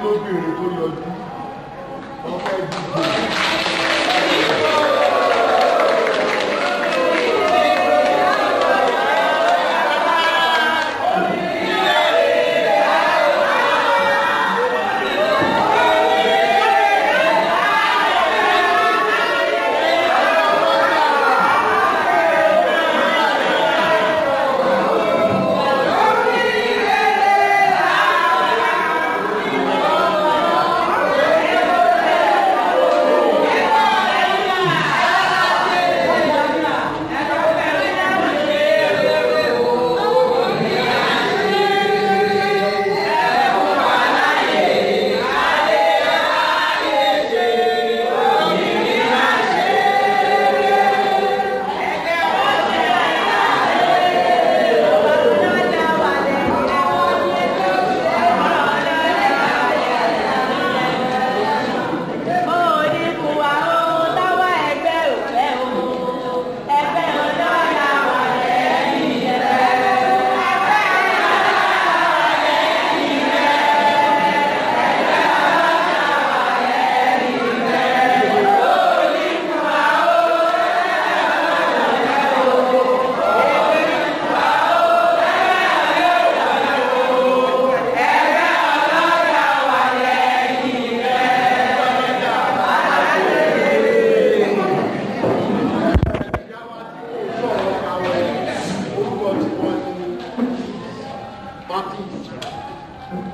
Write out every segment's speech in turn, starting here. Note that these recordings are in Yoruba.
lóbìnrin tó yọjú wọ́n fẹ́ dìbò.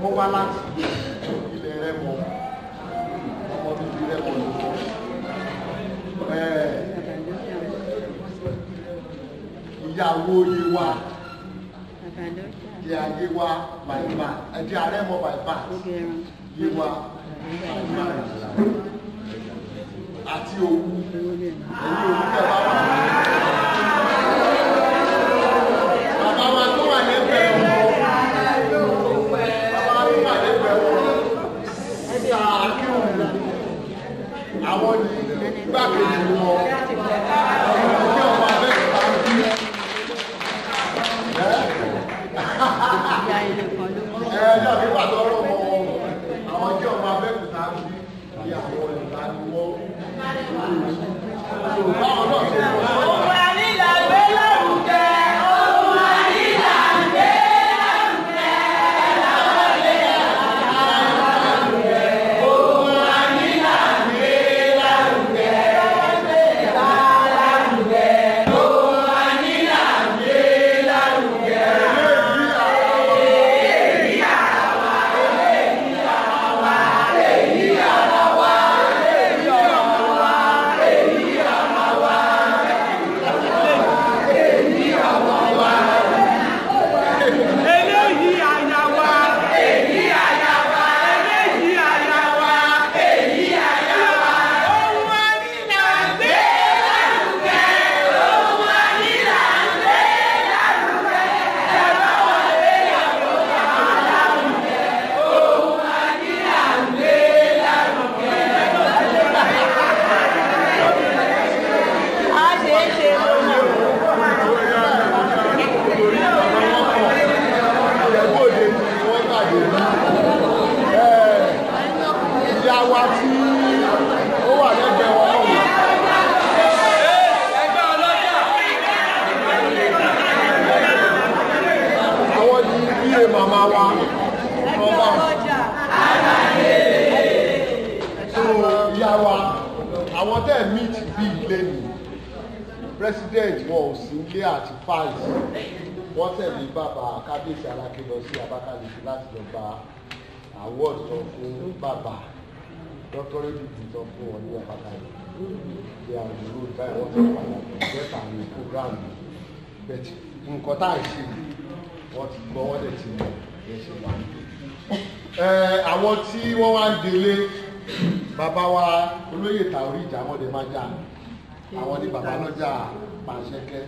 Wọ́n wá láti ilẹ̀ Rẹ́mọ, ọmọ bíbí Rẹ́mọ ló kọ́. Ìyàwó Yewa, ìyá Yewa bàìbà, ẹ̀dí Rẹ́mọ bàìbà, Yewa bàìbà àti Òwu, èyí Òwu kẹfà wà. Bàbá wa tó wà lẹ́gbẹ̀ẹ́ wọn. Àwọn ní igbákejì wọn ní ọmọ Abẹ́òkúta ń bí ẹjọ́ bí pàtó ọ̀rọ̀ wọn àwọn jẹ́ ọmọ Abẹ́òkúta ń bí ní àwọn ìta ni wọ́n báwọn náà ṣe wọ́n. Mama wa so ìyá wa àwọn tẹ́ meet bí ilé ni president wọn ò sí ilé àti files wọ́n tẹ̀lé bàbá kábíyèsí Aláké lọ sí Abakaliki láti lọ gba award tó fún bàbá doctorate degree tó fún wọn ní Abakaliki bí àwọn ìlú táyà wọ́n ti padà gẹ́ta ní program but nǹkan tá à ń ṣe wọ́n ti gbọ́ wọ́n lè ti mọ̀ ẹ̀ṣẹ̀ wà ní. Àwọn tí wọ́n wá ń délé bàbá wa olóyè Taori Ìjàmọ́dé máa jà àwọn ní bàbá lọ́jà Pàṣẹkẹ́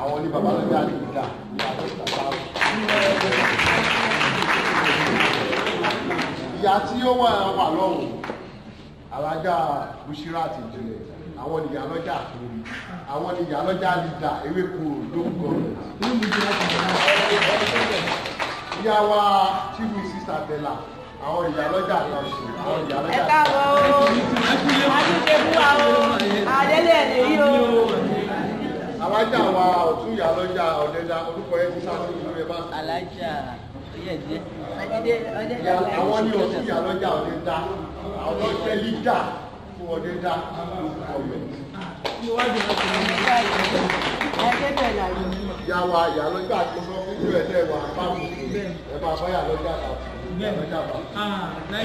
àwọn ní bàbá lọ́jà Àdìgbà ní àdìgbà ìyá tí ó wà lọ́rùn alájà Bushirat Ìjìnlẹ̀ àwọn ni ìyá lọ́jà Àkúrẹ́ àwọn ni ìyá lọ́jà Lídà Ewékòró lóko gọ́ọ̀mẹ̀ntì ìyá wa chief sister Bella àwọn ìyálọ́jà kan ṣe àwọn ìyálọ́jà. Ẹ káàbọ̀ o àtúnṣe fún wa o àdélé ẹ̀ lè rí o. alájà wa ọ̀tún ìyálọ́jà ọ̀dẹ́dá orúkọ ẹ̀ ti sáà sí ìlú ẹ̀ bá. alájà àwọn ní ọ̀tún ìyálọ́jà ọ̀dẹ́dá àwọn tó jẹ́ lídà fún ọ̀dẹ́dá ọ̀mẹ̀. ìyá wa ìyálọ́jà ti sọ fún ìlú ẹ̀dẹ́ wa báwo ẹ máa bá ìyálọ́jà láti ìyálọ́jà bá.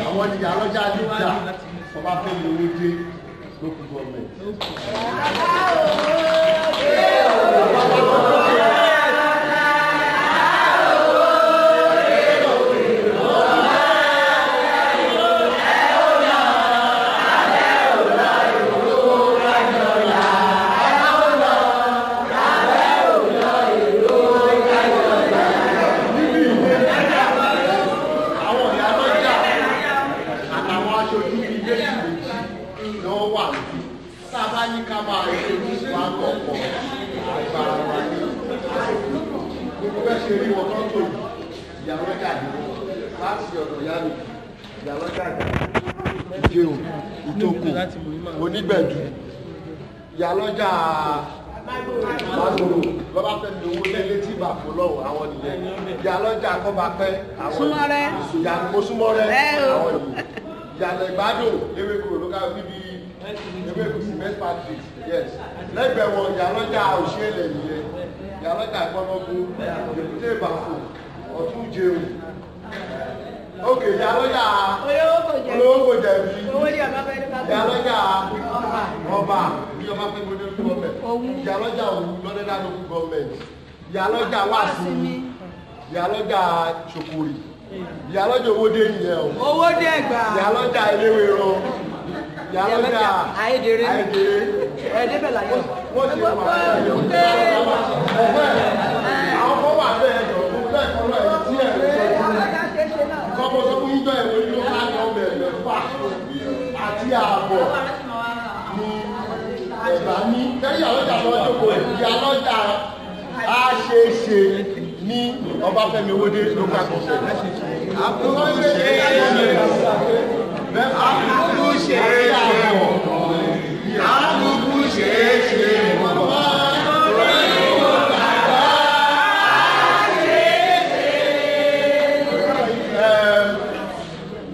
àwọn ní ìyálọ́jà lídà ọba fẹ́mi owó dé lókùn gọ́ọ̀mẹ̀ntì. Ìjẹun ìtókù onígbẹ̀dù ìyálọ́jà mágbòrò lọ́bá fẹ́ mi owó lé létí ìbàfò lọ́wọ́ àwọn nìyẹn ìyálọ́jà kọ́ba pẹ́ àwọn ìyàmọ́súmọ́rẹ́ àwọn ìyàlẹ̀ ìgbádùn ewékòrò ló ká bíbí ewékòrò cement factory yes lẹ́gbẹ̀ẹ́ wọn ìyálọ́jà òṣèlè nìyẹn ìyálọ́jà ìpọ́nmọ́gún èkúté ìbàfò ọ̀tún jẹun ok ìyálọ́jà olówó kò jẹ̀bi ìyálọ́jà ọba ìjọba fẹ́ gbọdọ̀ fún gọ́ọ̀mẹ̀ntì ìyálọ́jà òun lọ́dẹ́dá lókù gọ́ọ̀mẹ̀ntì ìyálọ́jà wàsímì ìyálọ́jà ṣòkòrì ìyálọ́jà owódé nìyẹn o owódé ẹgbà ìyálọ́jà eléwéro ìyálọ́jà ayédèrè ẹ̀ẹ́dẹ́bẹ̀lá yẹn wọ́n ti wà àwọn kan wà bẹ́ẹ̀ lọ bẹ́ẹ̀ kan náà èyí tí ẹ̀ kọ́kọ́ sọ fún yíjọ́ ìwé ní ó ká lọ bẹ̀rẹ̀ fà àti ààbọ̀ ní ẹ̀bà ní tẹ́lẹ̀ àlọ́jà lọ́jọ́ kò ìyálọ́jà á ṣe é ṣe ní Ọbáfẹ́mi Owódé local government. Àkókò ṣe é ṣe àkókò ṣe é ṣe àkókò ṣe é ṣe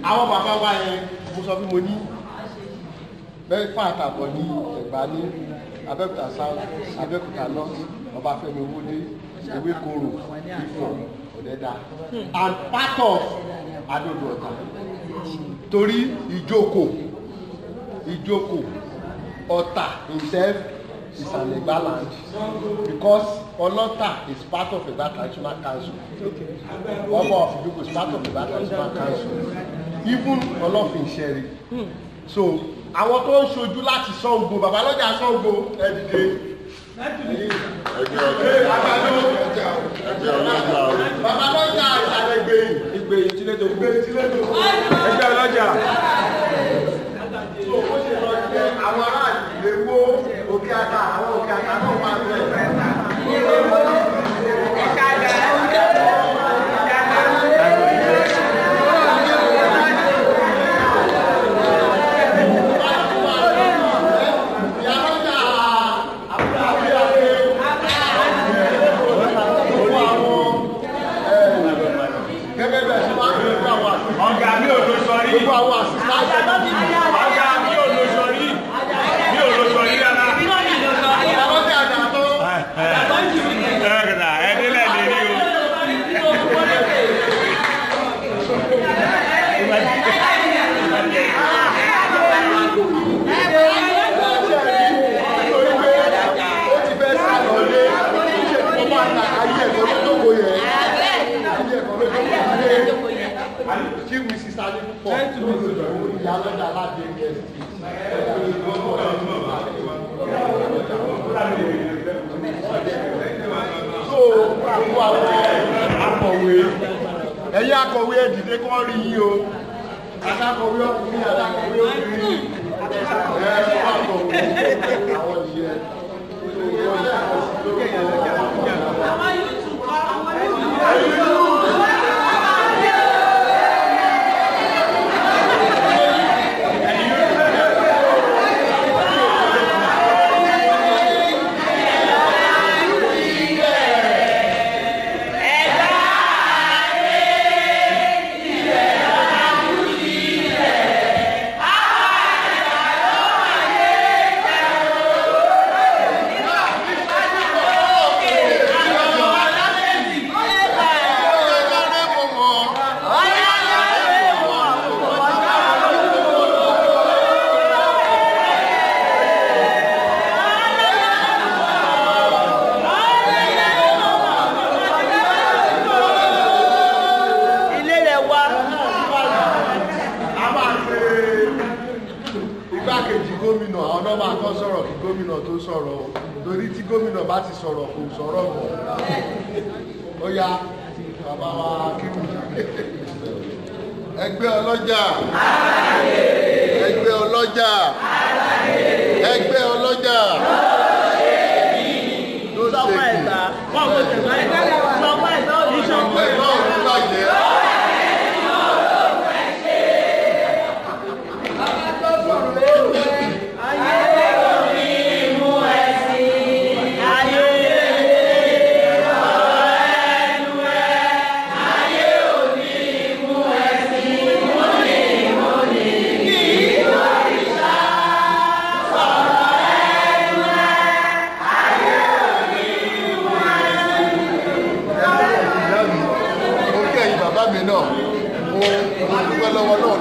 àwọn bàbá wa yẹn mo sọ fún mo ní mẹ́fà àtàbọ̀ ní Ẹ̀gbá ní Abẹ́òkúta South Abẹ́òkúta North Ọbáfẹ́mi Owódé Ewékòró Ifọ̀ Ọ̀dẹ́dá and part of Adó-Ọ̀tà torí Ìjókòó Ọ̀tà himself is an Ẹ̀gbá land because Ọlọ́tà is part of Ẹ̀gbá Traditional Council. Ọba of Ìjókòó is part of Ẹ̀gbá Traditional Council. Even Ọlọ́fin Ṣẹ̀rí. So àwọn tó ń ṣojú láti Ṣàngó babalọ́jà Ṣàngó ẹ̀dìdè. Babalọ́jà ìsàlẹ̀ ìgbèyìn tílédò. Ẹgbẹ́ ọlọ́jà. So ó ṣe lọ jẹ àwọn aráàlú Ìléwó Òkè Àtà àwọn Òkè Àtà náà wà lẹ́ẹ̀. Gbogbo àwọn àṣìṣe àjà mi ò lo sọrí rárá. Àwọn tí a dà tó. Ẹ̀ẹ́dẹ́lẹ̀ lè rí o. Chief Mrs. Adepo ìyálọ́jà aládé so gbogbo àwọn akọ̀wé ẹ̀yin akọ̀wé ẹ̀dìdé kọ́ rí yí o adákọ̀wé ọkùnrin adákọ̀wé obìnrin akọ̀wé àwọn ìyẹn igbákejì gómìnà àwọn náà máa kọ́ sọ̀rọ̀ kí gómìnà tó sọ̀rọ̀ o torí tí gómìnà bá ti sọ̀rọ̀ kò sọ̀rọ̀ mọ́ ó yá bàbá wa kírun ẹgbẹ́ ọlọ́jà ẹgbẹ́ ọlọ́jà ẹgbẹ́ ọlọ́jà sọmọ ẹ̀gbá wọn kò tẹ̀gbá sọmọ ẹ̀gbá òdìṣọ́gbó ẹgbẹ́ òdìṣọ́gbó bàjẹ́.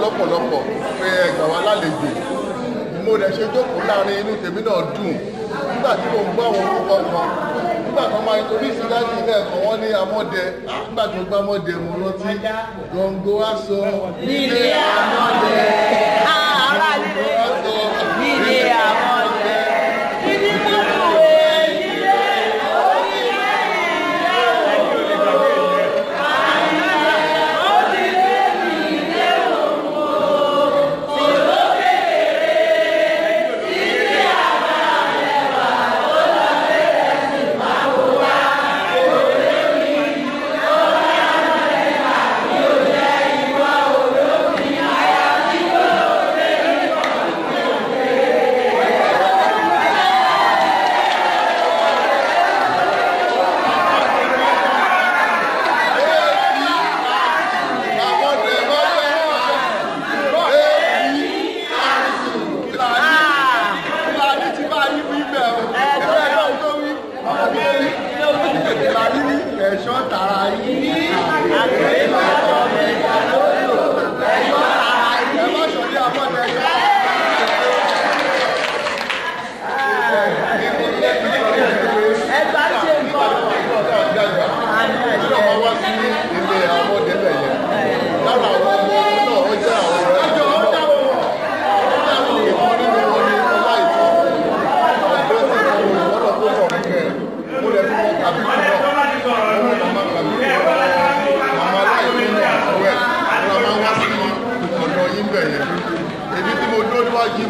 lọ́pọ̀lọpọ̀ pé ẹgbà wa lálejò mo rẹ̀ ṣe jókòó láàrin inú tèmi náà dùn nígbà tí mo gbọ́ àwọn orúkọ kan nígbà kan máa torí ìsìláàjì ilé ẹ̀kọ́ wọn ní amọ́dẹ nígbà tó gbá mọ́dẹ mo rántí gbọ̀ngó aṣọ nílé amọ́dẹ ara nílé nílé amọ́dẹ níbi mọ́tò nílé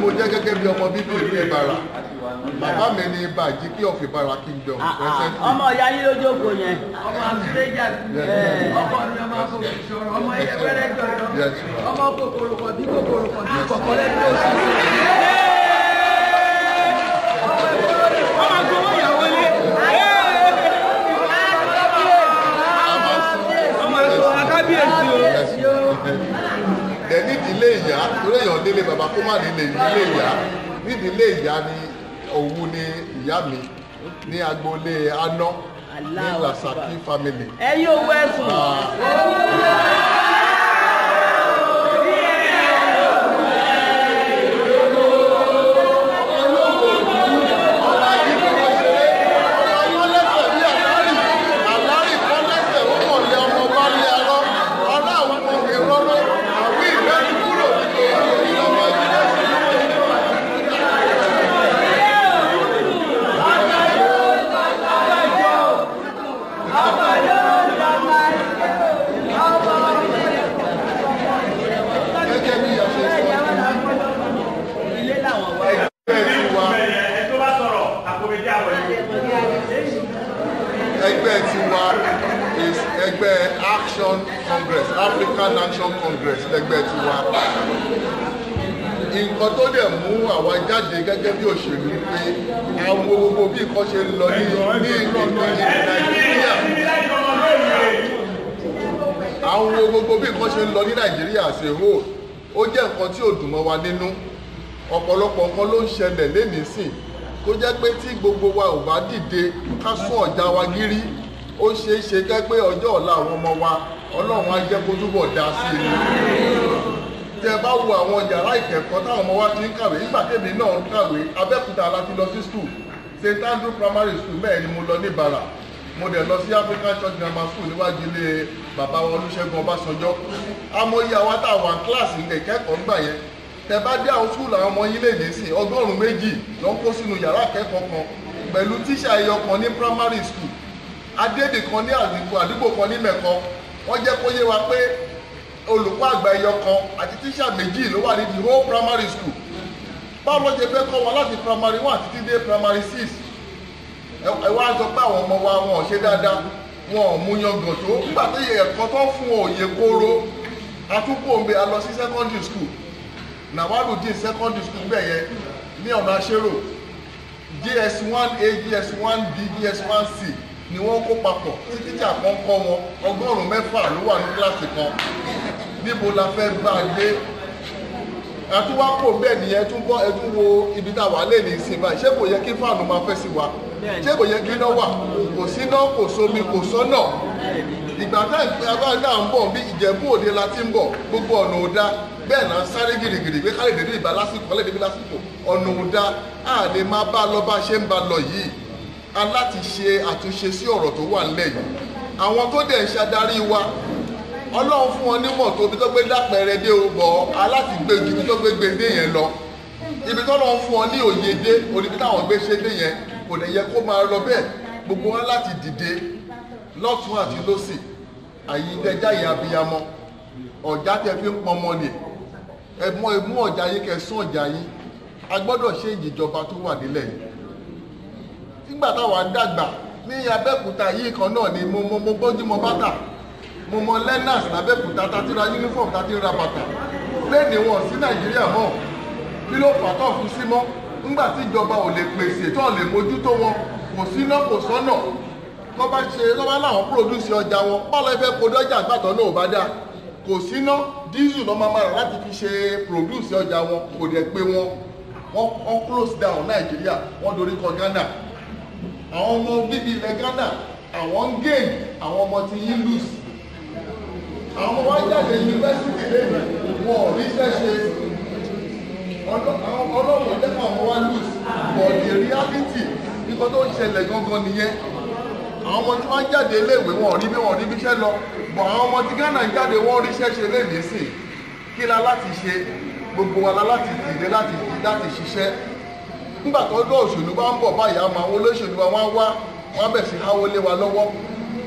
mo jẹ́ gẹ́gẹ́ bí ọmọ bíbí ìlú Ìbàrà bàbá mi ní Bàjí kí of Ìbàrà kingdom presently. ọmọ ìyá yín ló jókòó yẹn. ọmọ àtúndéjà ọkọ mi ọmọ akókò sọ̀rọ̀ ọmọ ẹgbẹ́rẹ́ jọ̀yọ̀ ọmọ kòkòrò kan bí kòkòrò kan bí kọ̀kọ́ lẹ́nu oṣù. ọmọ agbowó ìyàwó lé. ọmọ akábíyèsí o. Dẹ̀ nídìílé ìyá torí èèyàn délé bàbá kó má nílé ìdílé ìyá nídìílé ìyá ni òwú ni ìyá mi ní agboolé aná ní Lasaki family. ẹ yóò wọ ẹsùn. Ẹgbẹ́ tiwa is ẹgbẹ́ Action Congress, African Action Congress lẹgbẹ́ tiwa. Nǹkan tó dẹ̀ mú àwa jáde gẹ́gẹ́ bí òṣèlú pé àwọn gbogbo bí nǹkan ṣe ń lọ ní Nàìjíríà. Àwọn gbogbo bí nǹkan ṣe ń lọ ní Nàìjíríà as a whole, ó jẹ́ nǹkan tí ò dùn mọ́ wa nínú. Ọ̀pọ̀lọpọ̀ nǹkan ló ń ṣẹlẹ̀ lénìísìn tó jẹ́ pé tí gbogbo wa ò bá dìde ká sún ọ̀já wa gírí ó ṣeé ṣe jẹ́ pé ọjọ́ ọ̀la àwọn ọmọ wa Ọlọ́run á jẹ́ kó túbọ̀ dá sí i. Tẹ́ bá wo àwọn yàrá ìkẹ́kọ̀ọ́ táwọn ọmọ wa ti ń kàwé nígbà tèmi náà ń kàwé Abẹ́òkúta láti lọ sí school St. Andrew Primary School bẹ́ẹ̀ ni mo lọ ní Ìbàrà mo dẹ̀ lọ sí African Church Grammar School níwájú ilé bàbá wa Olúṣẹ́gun Ọbásanjọ́. Amóye àwa tá a wà kíláàsì ilé ìkẹ́kọ̀ọ́ gbà yẹn tẹ bá dé àwọn skul àwọn ọmọ yín lè dé sí 100 ló ń kó sínú yàrá akẹ́kọ̀ọ́ kan pẹ̀lú tíṣà ẹyọ kan ní primary school adébì kan ní àdúgbò kan ní mẹ́kọ wọ́n jẹ́ kó yé wa pé olùkọ́ àgbà ẹyọ kan àti tíṣà méjì ló wà ní the whole primary school báwo ló ṣe fẹ́ kọ́ wọn láti primary 1 títí dé primary 6 ẹ wá sọ pé àwọn ọmọ wa wọn ò ṣe dáadáa wọn ò mú yangàn tó nígbà tó yẹ ẹ̀kọ́ tó fún òye kóró àtúkò ń bẹ a lọ sí secondary school Nawarudeen secondary school bẹ́ẹ̀ yẹn ní ọ̀nà aṣérò JS1A JS1B JS1C ni wọ́n kó papọ̀ tí tíjà kan kọ́ wọn 100 ló wà ní kíláàsì kan níbo la fẹ́ gbà dé àtúwápò bẹ́ẹ̀ nìyẹn tún bọ́ ẹdún wo ibi tá a wà lé ní ìsìn báyìí ṣé kò yẹ kí fáànù máa fẹ́ sí wa ṣé kò yẹ kí iná wà kò síná kò sómi kò sọ́nà ìgbà tá agbára ń bọ̀ bí Ìjẹ̀bú Òde la ti ń bọ̀ gbogbo ọ̀nà ò dá bẹ́ẹ̀ náà sáré gìrìgìrì pé kálẹ̀ dédé ìbá lásìkò kálẹ̀ dédé lásìkò ọ̀nà ò dá a lè máa bá lọ bá ṣe ń ba lọ yìí a láti ṣe àtúnṣe sí ọ̀rọ̀ tó wà nílẹ̀ yìí àwọn tó dẹ̀ ń ṣadarí wa Ọlọ́run fún wọn nímọ̀ tó ibi tó gbé dápẹ̀rẹ̀ dé o bọ̀ aláti gbé ju ibi tó gbé dé yẹn lọ ibi tó lọ́n fún wọn ní òye dé oníbi táwọn gbé ṣe dé yẹn kò lè yẹ kó máa lọ bẹ́ẹ̀ gbogbo wọn láti dìde lọ́tún àti lósì àyíǹdẹ́já yẹn abiyamọ ọ̀já tẹ fi ń pọnmọ ni ẹmú ọ̀já yín kẹsàn ọ̀já yín a gbọ́dọ̀ ṣe ìjọba tó wà nílẹ̀ yìí nígbà táwa ń dàgbà ní Abẹ́òkúta yìí kan náà ni mo gbójúmọ́ bàtà mo mọ learners l'Abẹ́òkúta tàti ra uniform tàti ra bàtà lẹ́ni wọn sí Nàìjíríà mọ́ kí ló fà tán fún sí mọ́ nígbà tí ìjọba ò lè pèsè tó lè mójútó wọn kò síná kò sọ́nà lọ́ba láwọn produce ọjà wọn báwo ẹ fẹ́ kó dọ́jà àgbàtàn náà ò bá dáa kò síná diesel lọ́ máa rà láti fi ṣe produce ọjà wọn kò dẹ̀ pé wọ́n close down Nàìjíríà wọ́n dorí kọ Ghana àwọn ọmọ bíbí ilẹ̀ Ghana àwọn ń gain àwọn ọmọ ti yín lose àwọn wá jáde yunifásitì lẹ́nu wọn ò ríṣẹ́ ṣe ọlọ́run jẹ́ káwọn wá lose but the reality nǹkan tó ń ṣẹlẹ̀ gangan nìyẹn àwọn ọmọ tí wọ́n jáde iléèwé wọn ò rí bí wọn ò rí bí iṣẹ́ lọ but àwọn ọmọ tí Ghana jáde wọ́n ríṣẹ́ ṣe léde sí kí la láti ṣe gbogbo wa láti dìde láti ṣiṣẹ́ nígbà tó lọ òṣèlú bá ń bọ̀ báyìí àmọ́ àwọn olóṣèlú wa wọ́n bẹ̀ sí háwó lé wa lọ́wọ́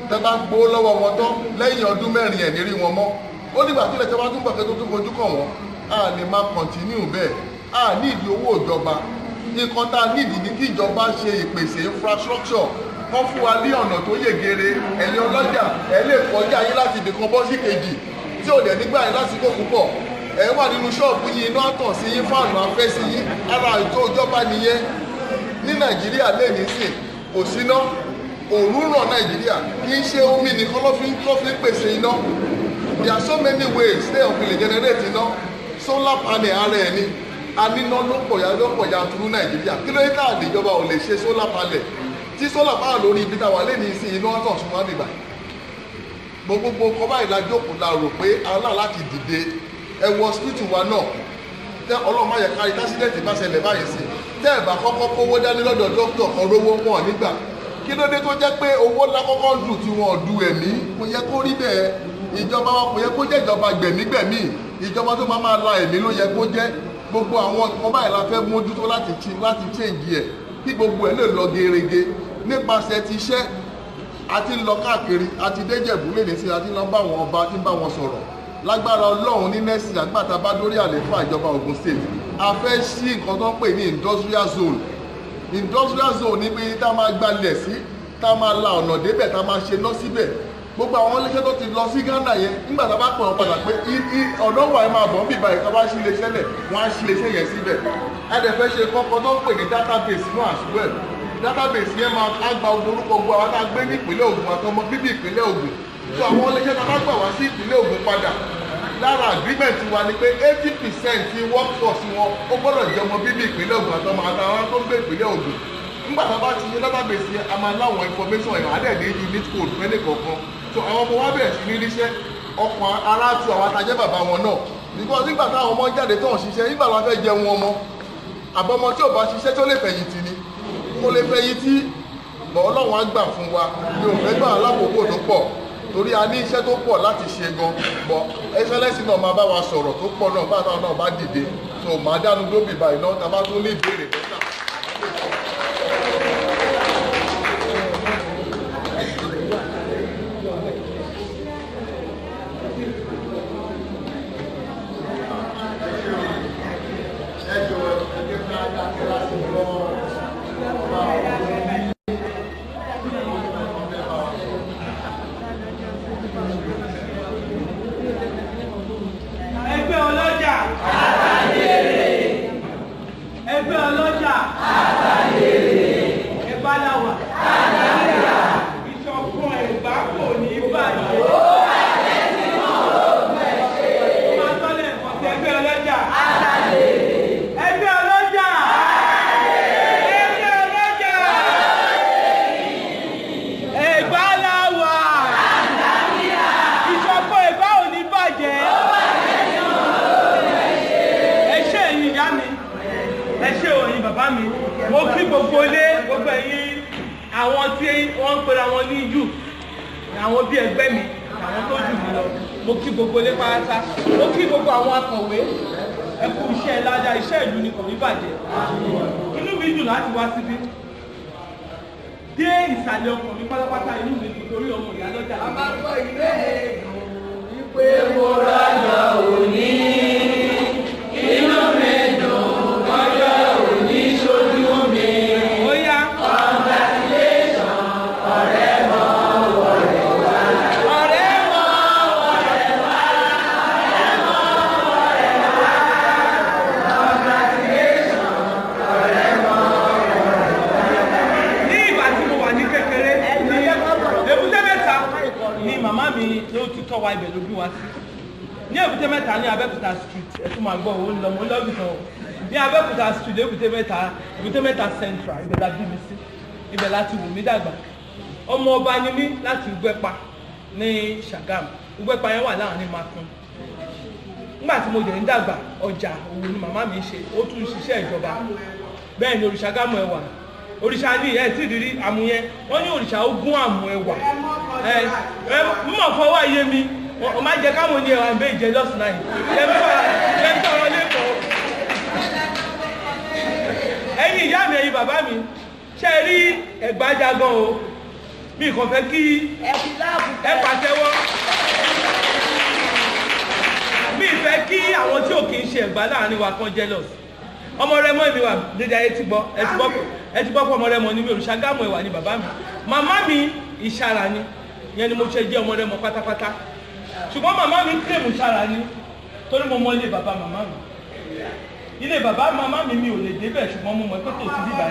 tẹ́ bá gbowó lọ́wọ́ wọn tán lẹ́yìn ọdún 4 ẹ̀ ní rí wọn mọ́ ó nígbà tó lẹ́tọ́ bá tún pàkẹ́ tó tún fojú kàn wọ́n a lè máa kọ̀ntínú bẹ́ẹ̀ a nídìí owó ìjọba nǹkan tá a nídìí ní kí ìjọba ṣe ìpèsè infrastructure wọ́n fún wa ní ọ̀nà tó yegere ẹ̀yin ọlọ́jà ẹ lè kọjá yín láti ibìkan bọ́ sí kejì tí ò dẹ̀ nígbà yín lásìkò púpọ̀ ẹ wà nínú ṣọ́ọ̀bù yín iná àtàn sí yín fáànù afẹ́ sí yín ara ètò ìjọba nìyẹn ní Nàìjíríà lè ní sìn kò síná òòrùn ràn Nàìjíríà kì í ṣe omi nìkan ló fi ń pèsè iná there are so many ways tẹ́ ò fi lè generate iná solar panel ara ẹ̀ ni aníná lọ́pọ̀ yanturu Nàìjíríà kí ló yẹ ká àdìjọba ò lè ṣe solar panel tí solar panel lórí ibi táwa lè ní sí iná tàn sún wá bìbà gbogbo nǹkan báyìí la jókòó la rò pé aláà láti dìde ẹ wọ hospital wa náà tẹ ọlọ́mọ ayẹ kárí tásídẹ̀tì bá ṣẹlẹ̀ báyìí sí tẹ́ ẹ̀ bá kọ́kọ́ kówó dání lọ́dọ̀ dókítà kan rówó wọn nígbà kí ló dé tó jẹ́ pé owó lákọ́kọ́ dù tí wọn dù ẹ̀mí kò yẹ kó rí bẹ́ẹ̀ ìjọba wa kò yẹ kó jẹ́ ìjọba gbẹ̀mígbẹ̀mí ìjọba tó máa la ẹ̀mí ló yẹ kó jẹ́ gbogbo àwọn ọmọ báyìí la fẹ́ mójútó láti change ẹ̀ kí gbogbo ẹ̀ lè lọ gerege nípasẹ̀ ti iṣẹ́ àti lọ káàkiri àti déjẹ̀bú léde sí àti lọ bá wọn ọba tí ń bá wọn sọ̀rọ̀ lágbára Ọlọ́run ní nẹ́sì àgbàtà bá dórí àléfà ìjọba Ògùn state a fẹ́ sí nǹkan tó ń pè ní industrial zone níbi tá a máa gbalẹ̀ sí tá a máa la ọ̀nà débẹ̀ tá a máa ṣe lọ síbẹ̀ gbogbo àwọn iléeṣẹ́ tó ti lọ sí Ghana yẹn nígbà tá a bá pè wọ́n padà pé ọ̀nà wà máa bọ̀ ń bì báyìí tá a bá ṣí iléeṣẹ́ lẹ̀ wọ́n á ṣí iléeṣẹ́ yẹn síbẹ̀ a dẹ̀ fẹ́ ṣe kọ́kọ́ tó ń pè ní database náà as well database yẹn máa gba orúkọ gbogbo àwọn tá a gbé ní ìpínlẹ̀ Ògùn àtọmọ bíbí ìpínlẹ̀ Ògùn so àwọn iléeṣẹ́ tá a bá gbà wá sí ìpínlẹ̀ Ògùn padà lára agreement wa ni pé 80% ti workforce wọn ó gbọ́dọ̀ jẹ́ ọmọ bíbí ìpínlẹ̀ Ògùn àtọmọ àtàwọn tó ń gbé ìpínlẹ̀ Ògùn nígbà tá a bá ti ṣe database yẹn a máa láwọn information ẹ̀yàn adẹ̀ ní unit code fẹ́lẹ̀ kọ̀ọ̀kan so àwọn ọmọ wa bẹ̀rẹ̀ sí ní ríṣẹ́ ọkàn ara tu àwọn atajẹ́ bàbá wọn náà because nígbà táwọn ọmọ jáde tó ń ṣiṣẹ́ nígbà wọn fẹ́ jẹun ọmọ àbọ̀mọ tí ò bá ṣiṣẹ́ tó lè fẹ̀yìntì ni kó lè fẹ̀yìntì bọ̀ Ọlọ́run á gbà fún wa mi ò fẹ́ gbà alákòókò tó pọ̀ torí a ní iṣẹ́ tó pọ̀ láti ṣe gan bọ̀ ẹsẹ̀lẹ́sì náà máa bá wa sọ̀rọ̀ tó pọ̀ náà bá náà bá dìde so màá dánu lóbì báyìí náà tá a bá tún ní ìbéèrè lọ́sà. Mo kí gbogbo ilé gbogbo ẹ̀yin àwọn tí wọ́n ń pera wọn ní jù àwọn bí ẹgbẹ́ mi àwọn tó jù mí lọ mo kí gbogbo ilé pátá mo kí gbogbo àwọn akọ̀wé ẹ kú iṣẹ́ ládàá iṣẹ́ ìlú ni kò ní bàjẹ́ inú mi dùn láti wá síbí dé ìsàlẹ̀ ọkàn mi pátápátá inú mi dùn torí ọmọ ìyá lọ́jà. àbájọ ilé ìpè mo ráyà òní inú mi dùn ọjọ́ òní ṣojú mi. Ó yá. Congratulation ọ̀rẹ́ mọ́ ọ̀rẹ́ wá. Ọ̀rẹ́ mọ́ ọ̀rẹ́ wá. Ọ̀rẹ́ mọ́ ọ̀rẹ́ wá. Congratulation ọ̀rẹ́ mọ́ ọ̀rẹ́ wá. Ní ìgbà tí mo wà ní kékeré ní Èbúté Mẹ́ta ni màmá mi ló ti tọ́ wa ibẹ̀ ló bí wa sí. Ní Èbúté Mẹ́ta ní Abẹ́òkúta street ẹ̀tún máa gbọ́ òun lọ́mọ lọ́bì kan ní Abẹ́òkúta street Èbúté Mẹ́ta central ibẹ̀ la bí mi sí ibẹ̀ láti wù mí dàgbà ọmọ ọba ni mí láti Ìgbẹ́pa ní Ṣàgámù Ìgbẹ́pa yẹn wà láàrin Makun nígbà tí mo jẹ́ ń dàgbà ọjà òun ni màmá mi ṣe ó tún ṣiṣẹ́ ìjọba bẹ́ẹ̀ ni Òrìṣàgámù ẹwà òrìṣà ní ẹ̀ tí ìrírí àmú yẹn wọ́n ní òrìṣà ogún àmú ẹwà mọ̀ fọwọ́ ayé mi wọ́n máa jẹ káwọn ní ẹwà ń bẹ́ ìjẹ lọ́sùn náà lẹ́tọ̀ọ́ lẹ́kọ̀ọ́ ẹ̀yin ìyá mi ẹ̀yin bàbá mi ṣe rí ẹ̀gbájá gan o mi kàn fẹ́ kí ẹ pàtẹ́wọ́ mi fẹ́ kí àwọn tí ò kì í ṣe ẹ̀gbá láàrin wa kan jealous ọmọ Rẹ́mọ mi wà dédé ayé ti gbọ́ ẹ ti gbọ́ pé ọmọ Rẹ́mọ ni mi Òrìṣàgámù ẹwà ni bàbá mi màmá mi Ìṣàrà ni ìyẹn ni mo ṣe jẹ́ ọmọ Rẹ́mọ pátápátá ṣùgbọ́n màmá mi kílèmù Ìṣàrà ni torí mo mọ ilé bàbá màmá mi ilé bàbá màmá mi ò lè débẹ̀ ṣùgbọ́n mo mọ̀ pé kò sí bíbá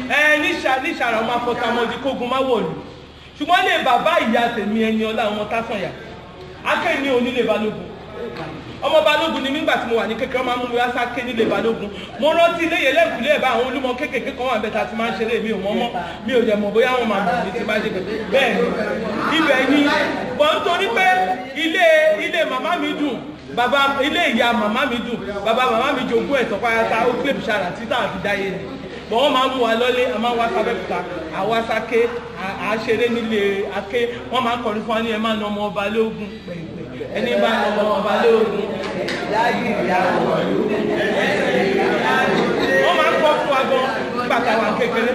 yẹn ní Ìṣàrà ọmọ afọtamọdì kógun má wọ̀lú ṣùgbọ́n ilé bàbá ìyá tèmi ẹni ọlá ọmọ Tásànyà Akéèní onílé Balógun ọmọ Balógun ni nígbà tí mo wà ní kékeré máa ń mú mi wá sáké nílé Balógun mo rántí ilé yẹn lẹ́kùnlé ẹ̀bá àwọn Olúmọ kéékèèké kan wà bẹ́ta tí máa ń ṣeré mi ò mọ́ mi ò dẹ̀ mọ̀ bóyá wọn máa mọ̀ ní ti bá ṣe bẹ́ẹ̀ ni ibẹ̀ ni wọ́n ń torí pé ilé màmá mi dùn bàbá ilé ìyá màmá mi dùn bàbá màmá mi jogún ẹ̀tọ́ pátá ó kílèmù Ìṣàrà títà àfi dáyé ni bọ́n wọ́n máa ń mú wa lọ́lé a máa ń wá sábẹ́kúta àwa sáké à ń ṣeré nílé Aké wọ́n máa ń kọrin fún wa ní ẹ máa ń ọmọ Balógun pẹ̀lú ẹni bá ń ọmọ Balógun wọ́n máa ń kọ́ fún wa gan nígbà táwọn kékeré